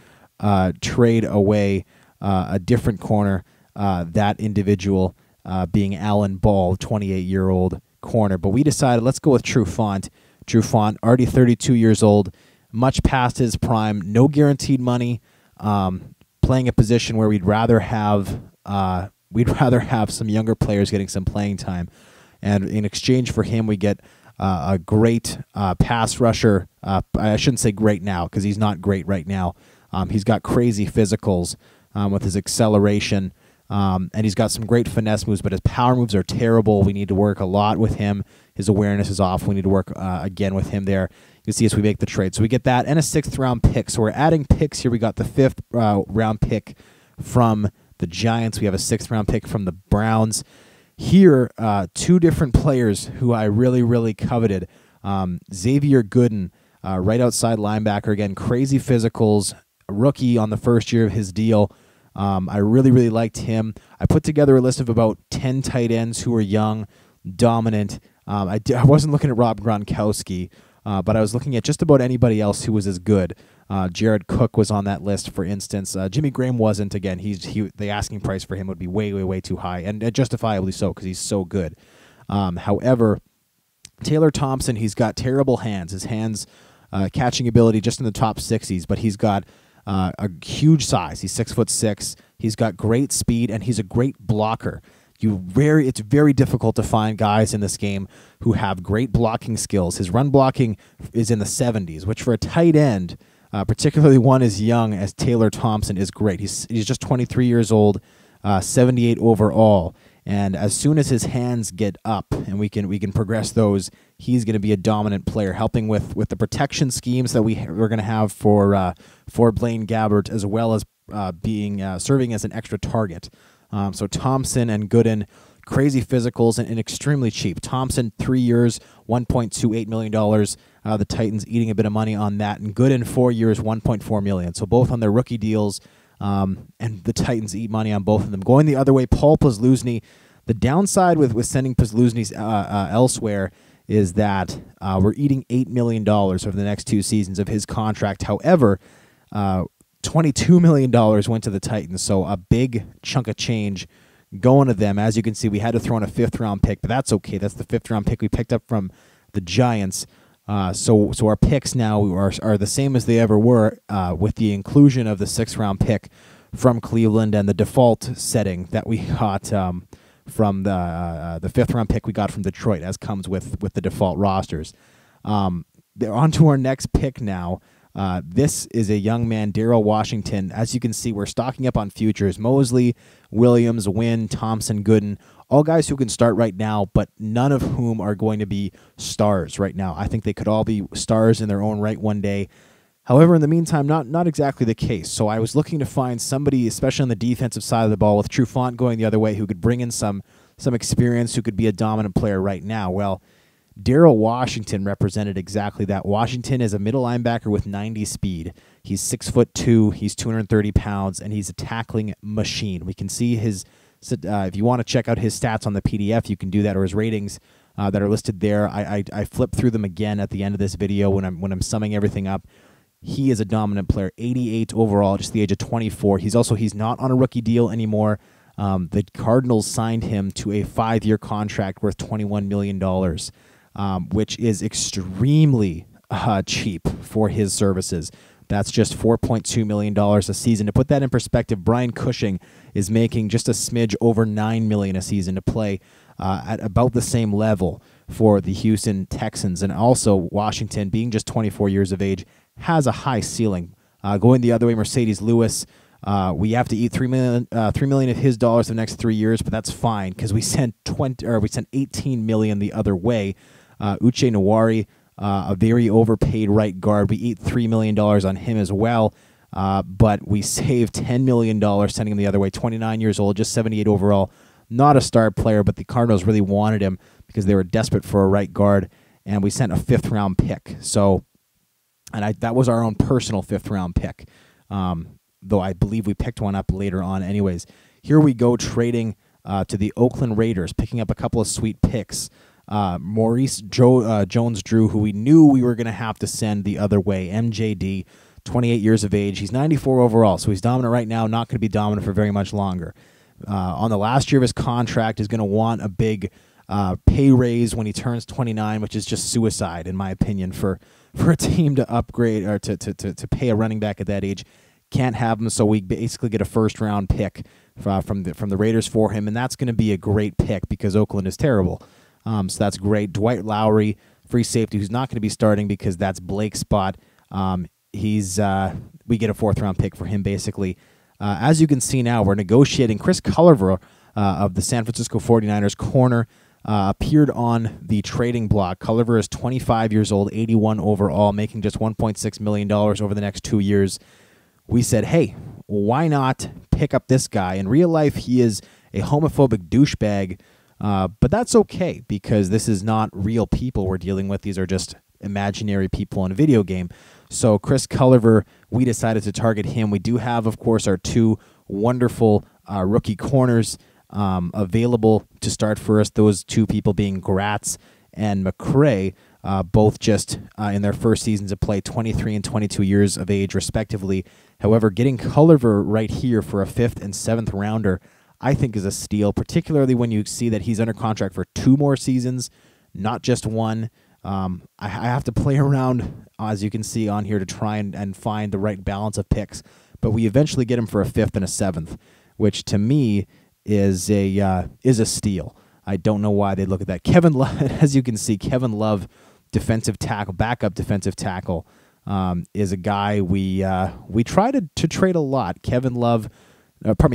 trade away a different corner, that individual being Alan Ball, 28-year-old corner. But we decided, let's go with Trufant. Trufant, already 32 years old, much past his prime, no guaranteed money, playing a position where we'd rather have some younger players getting some playing time. And in exchange for him, we get a great pass rusher. I shouldn't say great now, because he's not great right now. He's got crazy physicals with his acceleration, and he's got some great finesse moves, but his power moves are terrible. We need to work a lot with him. His awareness is off. We need to work again with him there. You see as we make the trade. So we get that and a 6th-round pick. So we're adding picks here. We got the 5th-round pick from the Giants. We have a 6th-round pick from the Browns. Here, 2 different players who I really, really coveted. Xavier Gooden, right outside linebacker. Again, crazy physicals, rookie on the first year of his deal. I really, really liked him. I put together a list of about 10 tight ends who are young, dominant. I wasn't looking at Rob Gronkowski, but I was looking at just about anybody else who was as good. Jared Cook was on that list, for instance. Jimmy Graham wasn't. Again, the asking price for him would be way, way, way too high, and justifiably so, because he's so good. However, Taylor Thompson, he's got terrible hands. His hands catching ability just in the top 60s, but he's got a huge size. He's 6'6". He's got great speed, and he's a great blocker. It's very difficult to find guys in this game who have great blocking skills. His run blocking is in the 70s, which for a tight end, particularly one as young as Taylor Thompson, is great. He's just 23 years old, 78 overall, and as soon as his hands get up and we can progress those, he's going to be a dominant player, helping with the protection schemes that we're going to have for Blaine Gabbert, as well as serving as an extra target. So Thompson and Gooden, crazy physicals and extremely cheap. Thompson, 3 years, $1.28 million. The Titans eating a bit of money on that. And Gooden, 4 years, $1.4 million. So both on their rookie deals, and the Titans eat money on both of them. Going the other way, Paul Posluszny. The downside with sending Posluszny elsewhere is that we're eating $8 million over the next 2 seasons of his contract. However, $22 million went to the Titans, so a big chunk of change going to them. As you can see, we had to throw in a 5th-round pick, but that's okay. That's the 5th-round pick we picked up from the Giants. So our picks now are the same as they ever were, with the inclusion of the 6th-round pick from Cleveland and the default setting that we got from the 5th-round pick we got from Detroit, as comes with the default rosters. They're on to our next pick now. This is a young man, Darrell Washington. As you can see, we're stocking up on futures. Mosley, Williams, Wynn, Thompson, Gooden, all guys who can start right now, but none of whom are going to be stars right now. I think they could all be stars in their own right one day. However, in the meantime, not exactly the case. So I was looking to find somebody, especially on the defensive side of the ball, with Trufant going the other way, who could bring in some experience, who could be a dominant player right now. Well, Darrell Washington represented exactly that. Washington is a middle linebacker with 90 speed. He's 6'2", he's 230 pounds, and he's a tackling machine. We can see his, if you want to check out his stats on the PDF, you can do that, or his ratings that are listed there. I flip through them again at the end of this video when I'm summing everything up. He is a dominant player, 88 overall, just the age of 24. He's not on a rookie deal anymore. The Cardinals signed him to a 5-year contract worth $21 million. Which is extremely cheap for his services. That's just $4.2 million a season. To put that in perspective, Brian Cushing is making just a smidge over $9 million a season to play at about the same level for the Houston Texans. And also, Washington, being just 24 years of age, has a high ceiling. Going the other way, Mercedes Lewis, we have to eat $3 million of his dollars the next 3 years, but that's fine because we sent $18 million the other way. Uche Nwari, a very overpaid right guard. We eat $3 million on him as well, but we saved $10 million sending him the other way. 29 years old, just 78 overall. Not a star player, but the Cardinals really wanted him because they were desperate for a right guard, and we sent a 5th-round pick. So, that was our own personal 5th-round pick, though I believe we picked one up later on anyways. Here we go trading to the Oakland Raiders, picking up a couple of sweet picks. Maurice Jones-Drew, who we knew we were going to have to send the other way. MJD, 28 years of age. He's 94 overall, so he's dominant right now, not going to be dominant for very much longer. On the last year of his contract, is going to want a big pay raise when he turns 29, which is just suicide, in my opinion, for a team to upgrade or to pay a running back at that age. Can't have him, so we basically get a 1st-round pick from the Raiders for him, and that's going to be a great pick because Oakland is terrible. So that's great. Dwight Lowry, free safety, who's not going to be starting because that's Blake's spot. We get a 4th-round pick for him, basically. As you can see now, we're negotiating. Chris Culliver of the San Francisco 49ers corner appeared on the trading block. Culliver is 25 years old, 81 overall, making just $1.6 million over the next 2 years. We said, hey, why not pick up this guy? In real life, he is a homophobic douchebag. But that's okay because this is not real people we're dealing with. These are just imaginary people in a video game. So Chris Culliver, we decided to target him. We do have, of course, our 2 wonderful rookie corners available to start for us. Those 2 people being Gratz and McCray, both just in their first seasons of play, 23 and 22 years of age, respectively. However, getting Culliver right here for a 5th and 7th rounder, I think, is a steal, particularly when you see that he's under contract for 2 more seasons, not just 1. I have to play around, as you can see on here, to try and find the right balance of picks, but we eventually get him for a 5th and a 7th, which to me is a steal. I don't know why they look at that. Kevin Love, as you can see, Kevin Love, defensive tackle, backup defensive tackle, is a guy we try to trade a lot.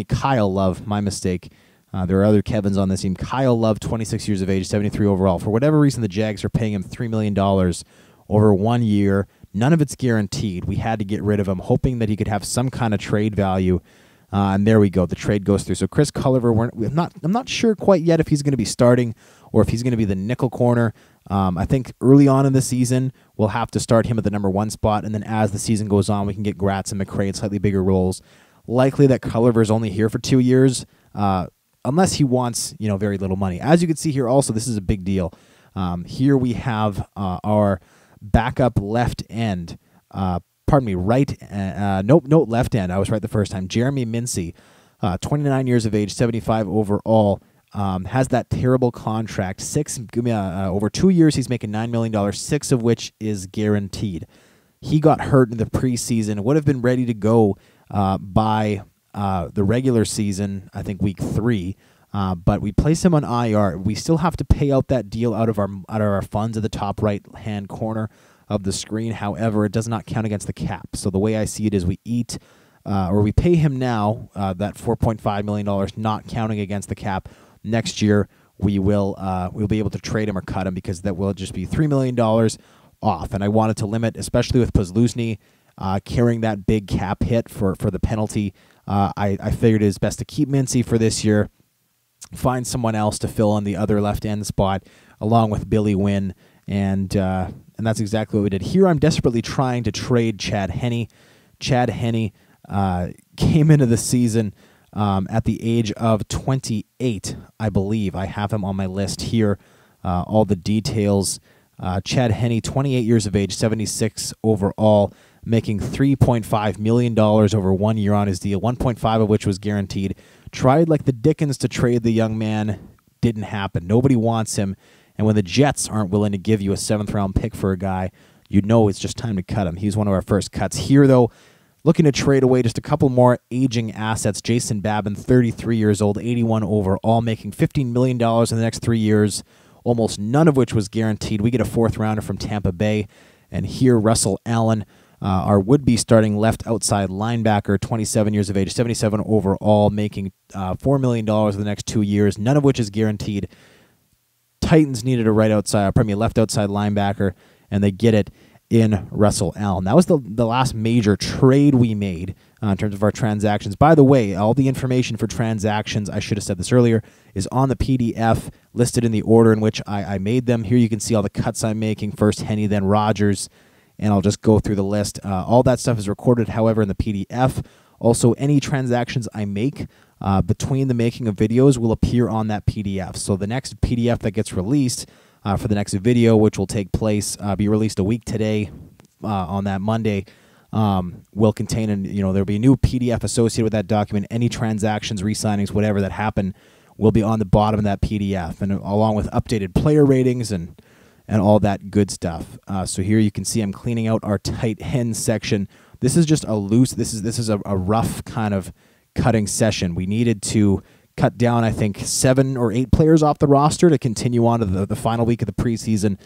Kyle Love, my mistake. There are other Kevins on this team. Kyle Love, 26 years of age, 73 overall. For whatever reason, the Jags are paying him $3 million over 1 year. None of it's guaranteed. We had to get rid of him, hoping that he could have some kind of trade value. And there we go. The trade goes through. So Chris Culliver, I'm not sure quite yet if he's going to be starting or if he's going to be the nickel corner. I think early on in the season, we'll have to start him at the number 1 spot, and then as the season goes on, we can get Gratz and McCray in slightly bigger roles. Likely that Culliver is only here for 2 years, unless he wants very little money. As you can see here, also this is a big deal. Here we have our backup left end. Left end. I was right the first time. Jeremy Mincy, 29 years of age, 75 overall. Has that terrible contract. Over 2 years, he's making $9 million, 6 of which is guaranteed. He got hurt in the preseason. Would have been ready to go by the regular season, I think week 3. but we place him on IR. We still have to pay out that deal out of our funds at the top right-hand corner of the screen. However, it does not count against the cap. So the way I see it is we we pay him now that $4.5 million, not counting against the cap. Next year, we'll be able to trade him or cut him because that will just be $3 million off. And I wanted to limit, especially with Puzluzny carrying that big cap hit for the penalty. I figured it is best to keep Mincy for this year, find someone else to fill in the other left end spot along with Billy Wynn, and that's exactly what we did. Here I'm desperately trying to trade Chad Henne. Chad Henne came into the season at the age of 28, I believe. I have him on my list here, all the details. Chad Henne, 28 years of age, 76 overall, making $3.5 million over 1 year on his deal, 1.5 of which was guaranteed. Tried like the dickens to trade the young man. Didn't happen. Nobody wants him. And when the Jets aren't willing to give you a 7th-round pick for a guy, you know it's just time to cut him. He's one of our first cuts. Here, though, looking to trade away just a couple more aging assets. Jason Babin, 33 years old, 81 overall, making $15 million in the next 3 years, almost none of which was guaranteed. We get a 4th-rounder from Tampa Bay. And here, Russell Allen, our would-be starting left outside linebacker, 27 years of age, 77 overall, making $4 million in the next 2 years, none of which is guaranteed. Titans needed a left outside linebacker, and they get it in Russell Allen. That was the last major trade we made in terms of our transactions. By the way, all the information for transactions, I should have said this earlier, is on the PDF listed in the order in which I made them. Here you can see all the cuts I'm making. First Henne, then Rodgers, and I'll just go through the list. All that stuff is recorded, however, in the PDF. Also, any transactions I make between the making of videos will appear on that PDF. So the next PDF that gets released for the next video, which will take place, be released a week today on that Monday, will contain, there'll be a new PDF associated with that document. Any transactions, re-signings, whatever that happen will be on the bottom of that PDF, and along with updated player ratings and all that good stuff. So here you can see I'm cleaning out our tight end section. This is just a loose, this is a rough kind of cutting session. We needed to cut down, I think, 7 or 8 players off the roster to continue on to the final week of the preseason.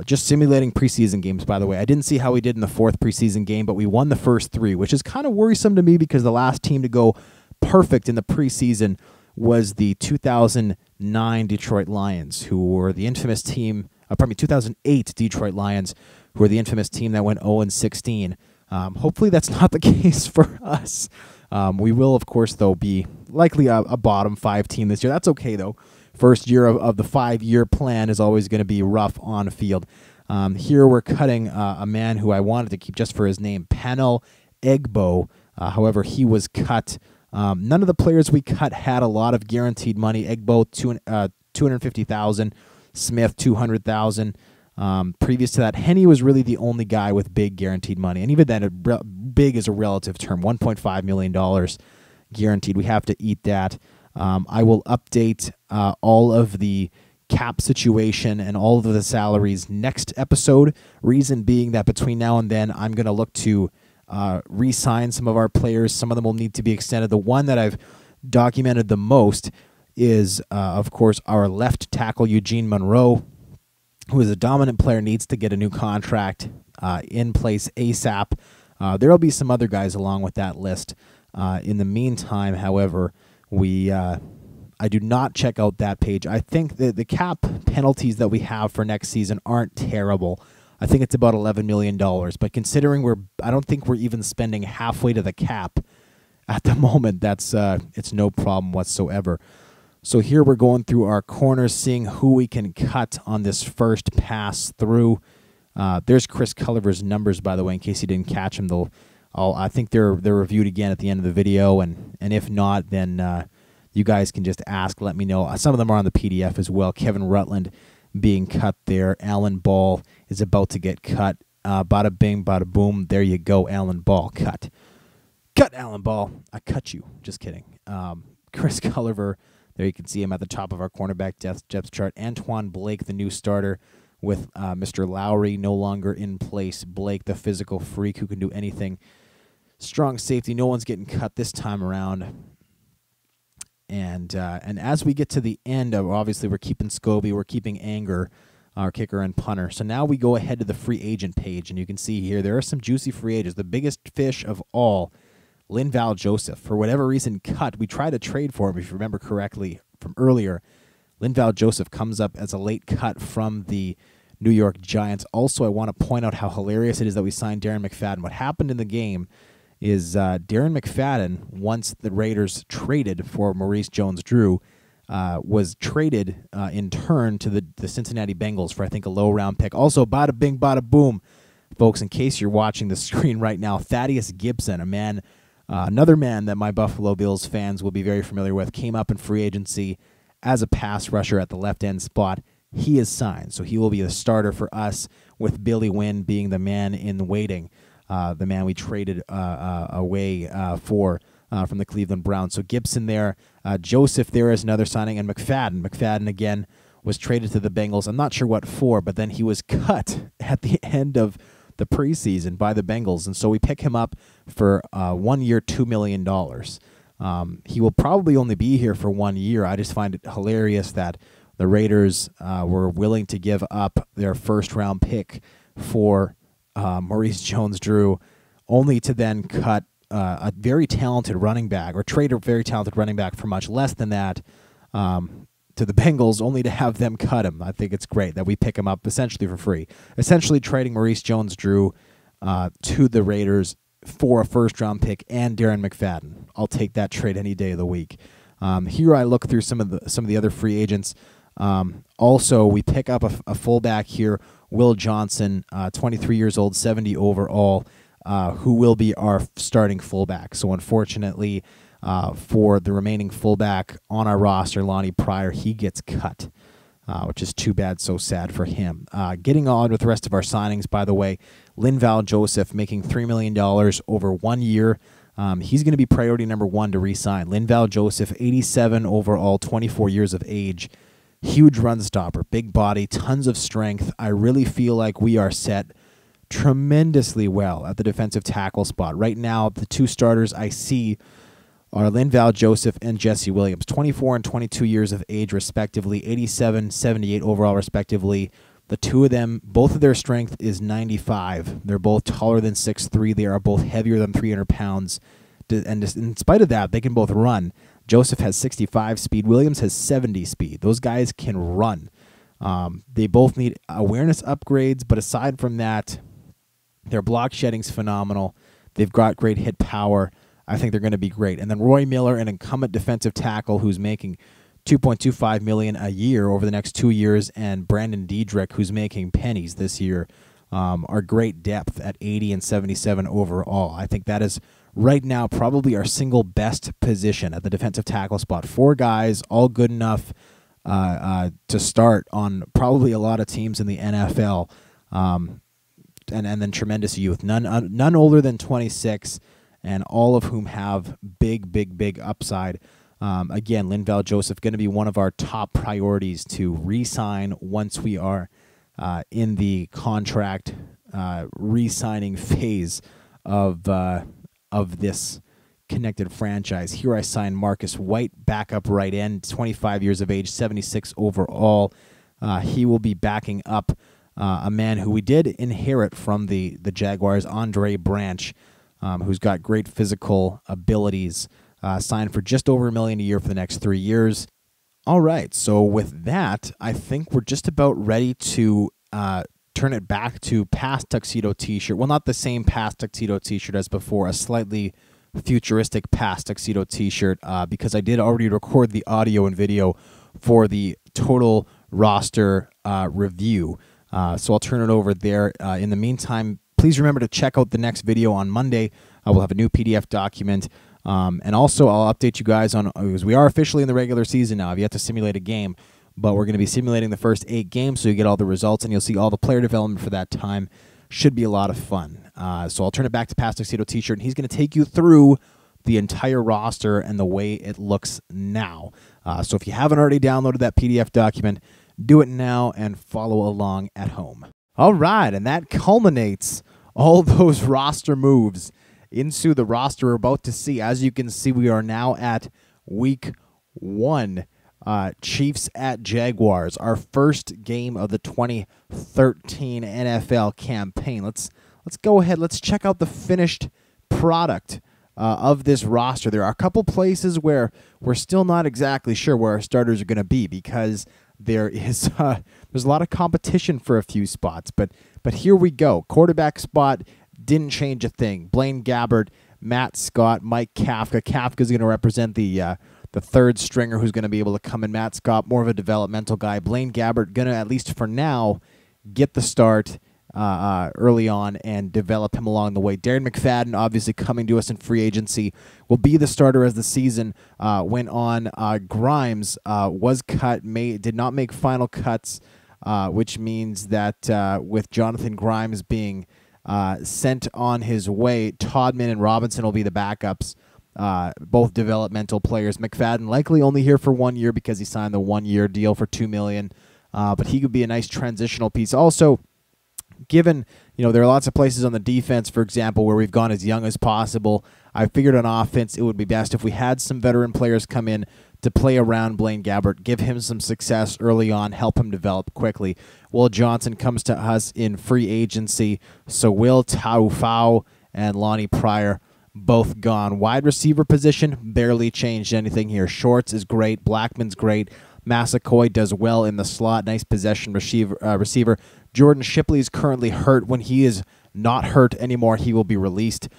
Just simulating preseason games, by the way. I didn't see how we did in the 4th preseason game, but we won the first 3, which is kind of worrisome to me because the last team to go perfect in the preseason was the 2009 Detroit Lions, who were the infamous team, 2008 Detroit Lions, who were the infamous team that went 0-16. Hopefully that's not the case for us. We will, of course, though, be likely a bottom 5 team this year. That's okay, though. First year of the 5-year plan is always going to be rough on the field. Here we're cutting a man who I wanted to keep just for his name, Panel Egbo. However, he was cut. None of the players we cut had a lot of guaranteed money. Egbo, $250,000. Smith, $200,000. Previous to that, Henne was really the only guy with big guaranteed money. And even then, big is a relative term, $1.5 million guaranteed. We have to eat that. I will update all of the cap situation and all of the salaries next episode. Reason being that between now and then, I'm going to look to re-sign some of our players. Some of them will need to be extended. The one that I've documented the most is, of course, our left tackle, Eugene Monroe, who is a dominant player, needs to get a new contract in place ASAP. There will be some other guys along with that list. In the meantime, however, I do not check out that page. I think that the cap penalties that we have for next season aren't terrible. I think it's about $11 million. But considering I don't think we're even spending halfway to the cap at the moment. It's no problem whatsoever. So here we're going through our corners, seeing who we can cut on this first pass through. There's Chris Culliver's numbers, by the way, in case you didn't catch them. I think they're reviewed again at the end of the video, and if not, then you guys can just ask. Let me know. Some of them are on the PDF as well. Kevin Rutland being cut there. Alan Ball is about to get cut. Bada bing, bada boom. There you go, Alan Ball. Cut. Cut, Alan Ball. I cut you. Just kidding. Chris Culliver. There you can see him at the top of our cornerback depth chart. Antoine Blake, the new starter, with Mr. Lowry no longer in place. Blake, the physical freak who can do anything. Strong safety. No one's getting cut this time around. And as we get to the end of, obviously we're keeping Scobie, we're keeping Anger, our kicker and punter. So now we go ahead to the free agent page, and you can see here there are some juicy free agents. The biggest fish of all, Linval Joseph, for whatever reason cut. We tried to trade for him, if you remember correctly from earlier. Linval Joseph comes up as a late cut from the New York Giants. Also, I want to point out how hilarious it is that we signed Darren McFadden. What happened in the game is Darren McFadden, once the Raiders traded for Maurice Jones-Drew, was traded in turn to the Cincinnati Bengals for, I think, a low-round pick. Also, bada bing, bada boom. Folks, in case you're watching the screen right now, Thaddeus Gibson, a man, another man that my Buffalo Bills fans will be very familiar with, came up in free agency as a pass rusher at the left-end spot. He is signed, so he will be the starter for us, with Billy Wynn being the man in waiting, the man we traded away for from the Cleveland Browns. So Gibson there, Joseph there is another signing, and McFadden. McFadden, again, was traded to the Bengals. I'm not sure what for, but then he was cut at the end of the preseason by the Bengals, and so we pick him up for 1 year, $2 million. He will probably only be here for 1 year. I just find it hilarious that the Raiders were willing to give up their first-round pick for Maurice Jones-Drew, only to then cut a very talented running back, or trade a very talented running back for much less than that to the Bengals, only to have them cut him. I think it's great that we pick him up essentially for free. Essentially trading Maurice Jones-Drew to the Raiders for a first-round pick and Darren McFadden. I'll take that trade any day of the week. Here I look through some of the other free agents. Also, we pick up a fullback here, Will Johnson, 23 years old, 70 overall, who will be our starting fullback. So unfortunately, for the remaining fullback on our roster, Lonnie Pryor, he gets cut, which is too bad, so sad for him. Getting on with the rest of our signings, by the way, Linval Joseph making $3 million over 1 year. He's going to be priority number one to re-sign. Linval Joseph, 87 overall, 24 years of age. Huge run stopper, big body, tons of strength. I really feel like we are set tremendously well at the defensive tackle spot. Right now, the two starters I see are Linval Joseph and Jesse Williams, 24 and 22 years of age, respectively, 87, 78 overall, respectively. The two of them, both of their strength is 95. They're both taller than 6'3". They are both heavier than 300 pounds. And in spite of that, they can both run. Joseph has 65 speed. Williams has 70 speed. Those guys can run. They both need awareness upgrades, but aside from that, their block shedding's phenomenal. They've got great hit power. I think they're going to be great. And then Roy Miller, an incumbent defensive tackle who's making $2.25 million a year over the next 2 years, and Brandon Diedrich, who's making pennies this year, are great depth at 80 and 77 overall. I think that is right now probably our single best position at the defensive tackle spot. 4 guys, all good enough to start on probably a lot of teams in the NFL, and then tremendous youth. None older than 26, and all of whom have big upside. Again, Linval Joseph going to be one of our top priorities to re-sign once we are in the contract re-signing phase of this connected franchise. Here I sign Marcus White, backup right end, 25 years of age, 76 overall. He will be backing up a man who we did inherit from the Jaguars, Andre Branch, who's got great physical abilities, signed for just over $1 million a year for the next 3 years. All right, so with that, I think we're just about ready to turn it back to past Tuxedo T-Shirt. Well, not the same past Tuxedo T-Shirt as before, a slightly futuristic past Tuxedo T-Shirt, because I did already record the audio and video for the total roster review. So I'll turn it over there. In the meantime, please remember to check out the next video on Monday. We'll have a new PDF document. And also, I'll update you guys on, because we are officially in the regular season now. I've yet to simulate a game, but we're going to be simulating the first 8 games, so you get all the results, and you'll see all the player development for that time. Should be a lot of fun. So I'll turn it back to past Tuxedo T-Shirt, and he's going to take you through the entire roster and the way it looks now. So if you haven't already downloaded that PDF document, do it now and follow along at home. All right, and that culminates all those roster moves into the roster we're about to see. As you can see, we are now at week 1. Chiefs at Jaguars, our first game of the 2013 NFL campaign. Let's go ahead. Let's check out the finished product of this roster. There are a couple places where we're still not exactly sure where our starters are going to be because there's a lot of competition for a few spots. But here we go. Quarterback spot didn't change a thing. Blaine Gabbert, Matt Scott, Mike Kafka. Kafka's going to represent the third stringer who's going to be able to come in. Matt Scott, more of a developmental guy. Blaine Gabbert going to, at least for now, get the start early on and develop him along the way. Darren McFadden, obviously coming to us in free agency, will be the starter as the season went on. Grimes was cut, did not make final cuts, which means that with Jonathan Grimes being sent on his way, Todman and Robinson will be the backups. Both developmental players. McFadden likely only here for 1 year because he signed the 1 year deal for $2 million. But he could be a nice transitional piece. Also, given there are lots of places on the defense, for example, where we've gone as young as possible, I figured on offense it would be best if we had some veteran players come in to play around Blaine Gabbert, give him some success early on, help him develop quickly. Will Johnson comes to us in free agency, so Will Taufau and Lonnie Pryor both gone. Wide receiver position, barely changed anything here. Shorts is great. Blackman's great. Massacoy does well in the slot. Nice possession receiver. Jordan Shipley is currently hurt. When he is not hurt anymore, he will be released.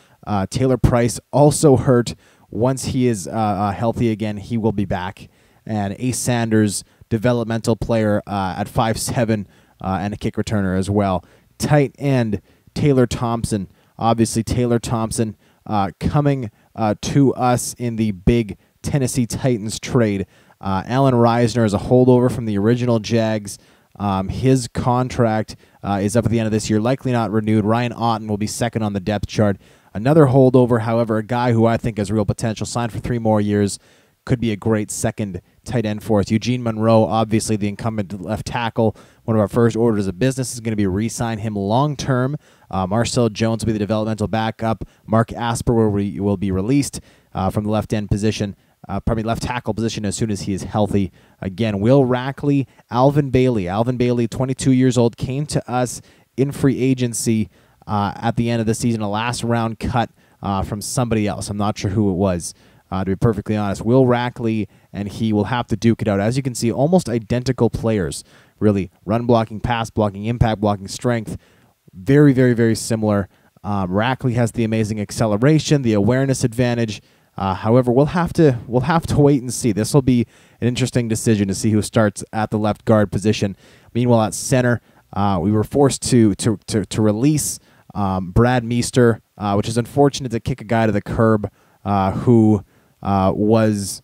Taylor Price also hurt. Once he is healthy again, he will be back. And Ace Sanders, developmental player at 5'7", and a kick returner as well. Tight end, Taylor Thompson. Obviously, Taylor Thompson coming to us in the big Tennessee Titans trade. Alan Reisner is a holdover from the original Jags. His contract is up at the end of this year, likely not renewed. Ryan Otten will be second on the depth chart. Another holdover, however, a guy who I think has real potential, signed for 3 more years, could be a great second tight end for us. Eugene Monroe, obviously the incumbent left tackle. One of our first orders of business is going to be re-sign him long-term. Marcel Jones will be the developmental backup. Mark Asper will be released from the left end position, probably left tackle position as soon as he is healthy. Again, Will Rackley, Alvin Bailey. Alvin Bailey, 22 years old, came to us in free agency at the end of the season, a last-round cut from somebody else. I'm not sure who it was. To be perfectly honest, Will Rackley and he will have to duke it out. As you can see, almost identical players, really. Run blocking, pass blocking, impact blocking, strength, very, very, very similar. Rackley has the amazing acceleration, the awareness advantage. However, we'll have to wait and see. This will be an interesting decision to see who starts at the left guard position. Meanwhile, at center, we were forced to release Brad Meester, which is unfortunate to kick a guy to the curb who was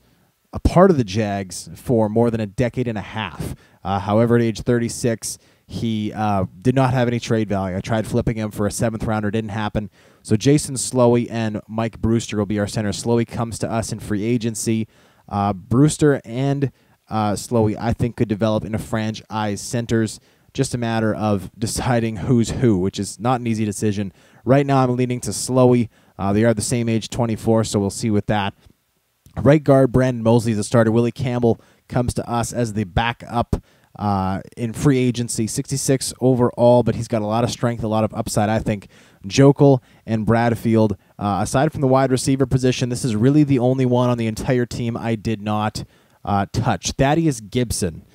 a part of the Jags for more than a decade and a half. However, at age 36, he did not have any trade value. I tried flipping him for a 7th rounder. Didn't happen. So Jason Slowey and Mike Brewster will be our center. Slowey comes to us in free agency. Brewster and Slowey, I think, could develop into franchise centers. Just a matter of deciding who's who, which is not an easy decision. Right now, I'm leaning to Slowey. They are the same age, 24, so we'll see with that. Right guard, Brandon Mosley is the starter. Willie Campbell comes to us as the backup in free agency, 66 overall, but he's got a lot of strength, a lot of upside, I think. Jokel and Bradfield, aside from the wide receiver position, this is really the only one on the entire team I did not touch. Thaddeus Gibson.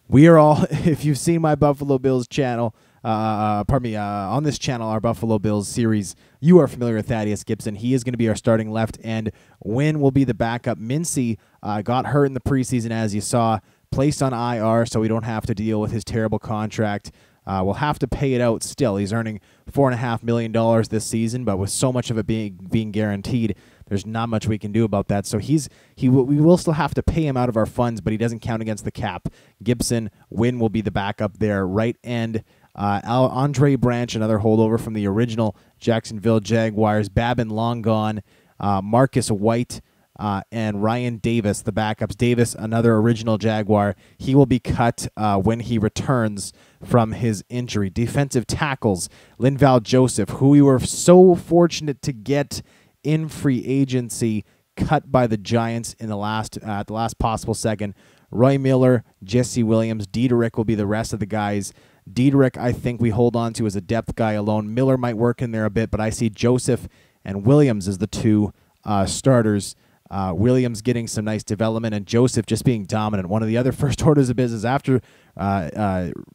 We are all, if you've seen my Buffalo Bills channel, on this channel, our Buffalo Bills series, you are familiar with Thaddeus Gibson. He is going to be our starting left end. Wynn will be the backup. Mincy got hurt in the preseason, as you saw, placed on IR, so we don't have to deal with his terrible contract. We'll have to pay it out still. He's earning $4.5 million this season, but with so much of it being guaranteed, there's not much we can do about that. So we will still have to pay him out of our funds, but he doesn't count against the cap. Gibson, Wynn will be the backup there. Right end, Andre Branch, another holdover from the original Jacksonville Jaguars. Babin long gone. Marcus White and Ryan Davis, the backups. Davis, another original Jaguar. He will be cut when he returns from his injury. Defensive tackles, Linval Joseph, who we were so fortunate to get in free agency, cut by the Giants in the last at the last possible second. Roy Miller, Jesse Williams, Dieterich will be the rest of the guys. Dieterich, I think we hold on to as a depth guy alone. Miller might work in there a bit, but I see Joseph and Williams as the two starters. Williams getting some nice development, and Joseph just being dominant. One of the other first orders of business after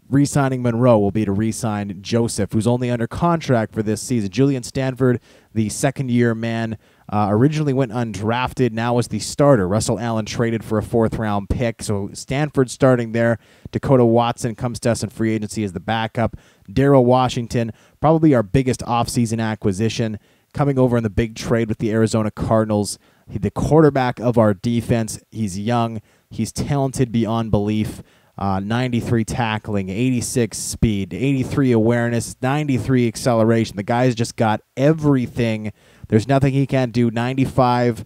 re-signing Monroe will be to re-sign Joseph, who's only under contract for this season. Julian Stanford, the second-year man, originally went undrafted, now is the starter. Russell Allen traded for a fourth-round pick, so Stanford starting there. Dakota Watson comes to us in free agency as the backup. Darrell Washington, probably our biggest offseason acquisition, coming over in the big trade with the Arizona Cardinals. The quarterback of our defense. He's young. He's talented beyond belief. 93 tackling, 86 speed, 83 awareness, 93 acceleration. The guy's just got everything. There's nothing he can't do. 95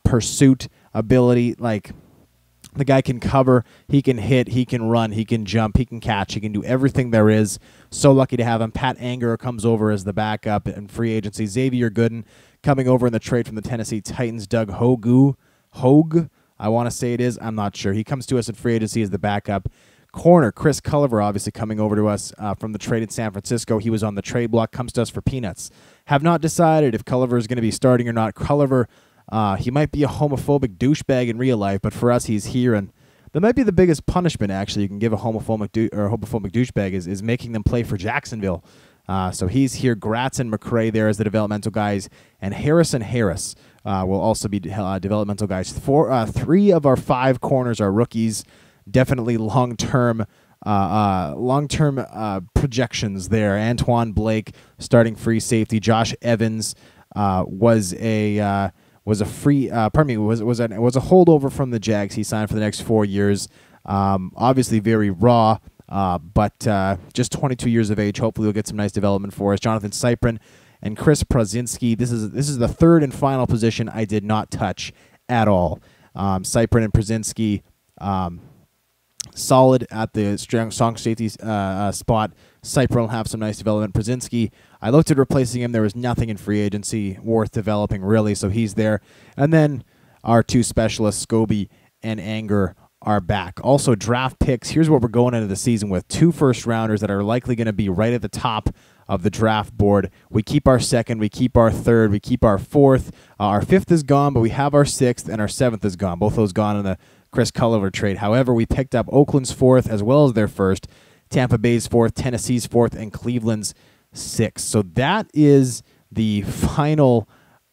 pursuit ability. Like, the guy can cover, he can hit, he can run, he can jump, he can catch, he can do everything there is. So lucky to have him. Pat Anger comes over as the backup in free agency. Xavier Gooden coming over in the trade from the Tennessee Titans. Doug Hogue, I want to say it is. I'm not sure. He comes to us in free agency as the backup. Corner, Chris Culliver, obviously coming over to us from the trade in San Francisco. He was on the trade block, comes to us for peanuts. Have not decided if Culliver is going to be starting or not. Culliver, he might be a homophobic douchebag in real life, but for us, he's here, and that might be the biggest punishment, actually, you can give a homophobic douchebag is making them play for Jacksonville. So he's here. Gratz and McCray there as the developmental guys, and Harris will also be developmental guys. Three of our 5 corners are rookies. Definitely long-term projections there. Antoine Blake, starting free safety. Josh Evans was a holdover from the Jags. He signed for the next 4 years. Obviously very raw, but just 22 years of age. Hopefully we'll get some nice development for us. Jonathan Cyprin and Chris Prazinski. This is the third and final position I did not touch at all. Cyprin and Prazinski, solid at the strong safety spot. Cyprin will have some nice development. Prazinski, I looked at replacing him. There was nothing in free agency worth developing, really, so he's there. And then our 2 specialists, Scobie and Anger, are back. Also, draft picks. Here's what we're going into the season with. 2 first-rounders that are likely going to be right at the top of the draft board. We keep our 2nd, we keep our 3rd, we keep our 4th. Our 5th is gone, but we have our 6th, and our 7th is gone. Both those gone in the Chris Culliver trade. However, we picked up Oakland's 4th as well as their 1st, Tampa Bay's 4th, Tennessee's 4th, and Cleveland's 6th. So that is the final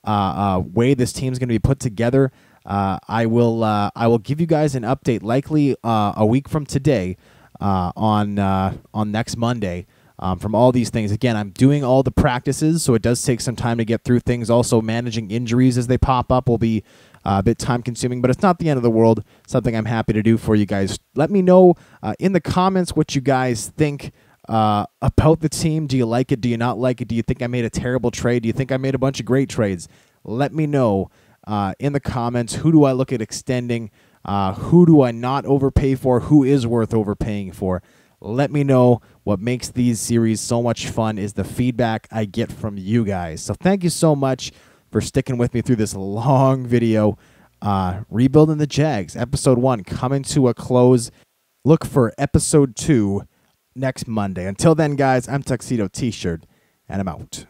way this team's going to be put together. I will give you guys an update likely a week from today on next Monday from all these things. Again, I'm doing all the practices, so it does take some time to get through things. Also, managing injuries as they pop up will be a bit time-consuming, but it's not the end of the world. Something I'm happy to do for you guys. Let me know in the comments what you guys think about the team. Do you like it? Do you not like it? Do you think I made a terrible trade? Do you think I made a bunch of great trades? Let me know in the comments. Who do I look at extending? Who do I not overpay for? Who is worth overpaying for? Let me know. What makes these series so much fun is the feedback I get from you guys. So thank you so much for sticking with me through this long video. Rebuilding the Jags, Episode 1 coming to a close. Look for Episode 2 next Monday. Until then, guys, I'm Tuxedo T-Shirt, and I'm out.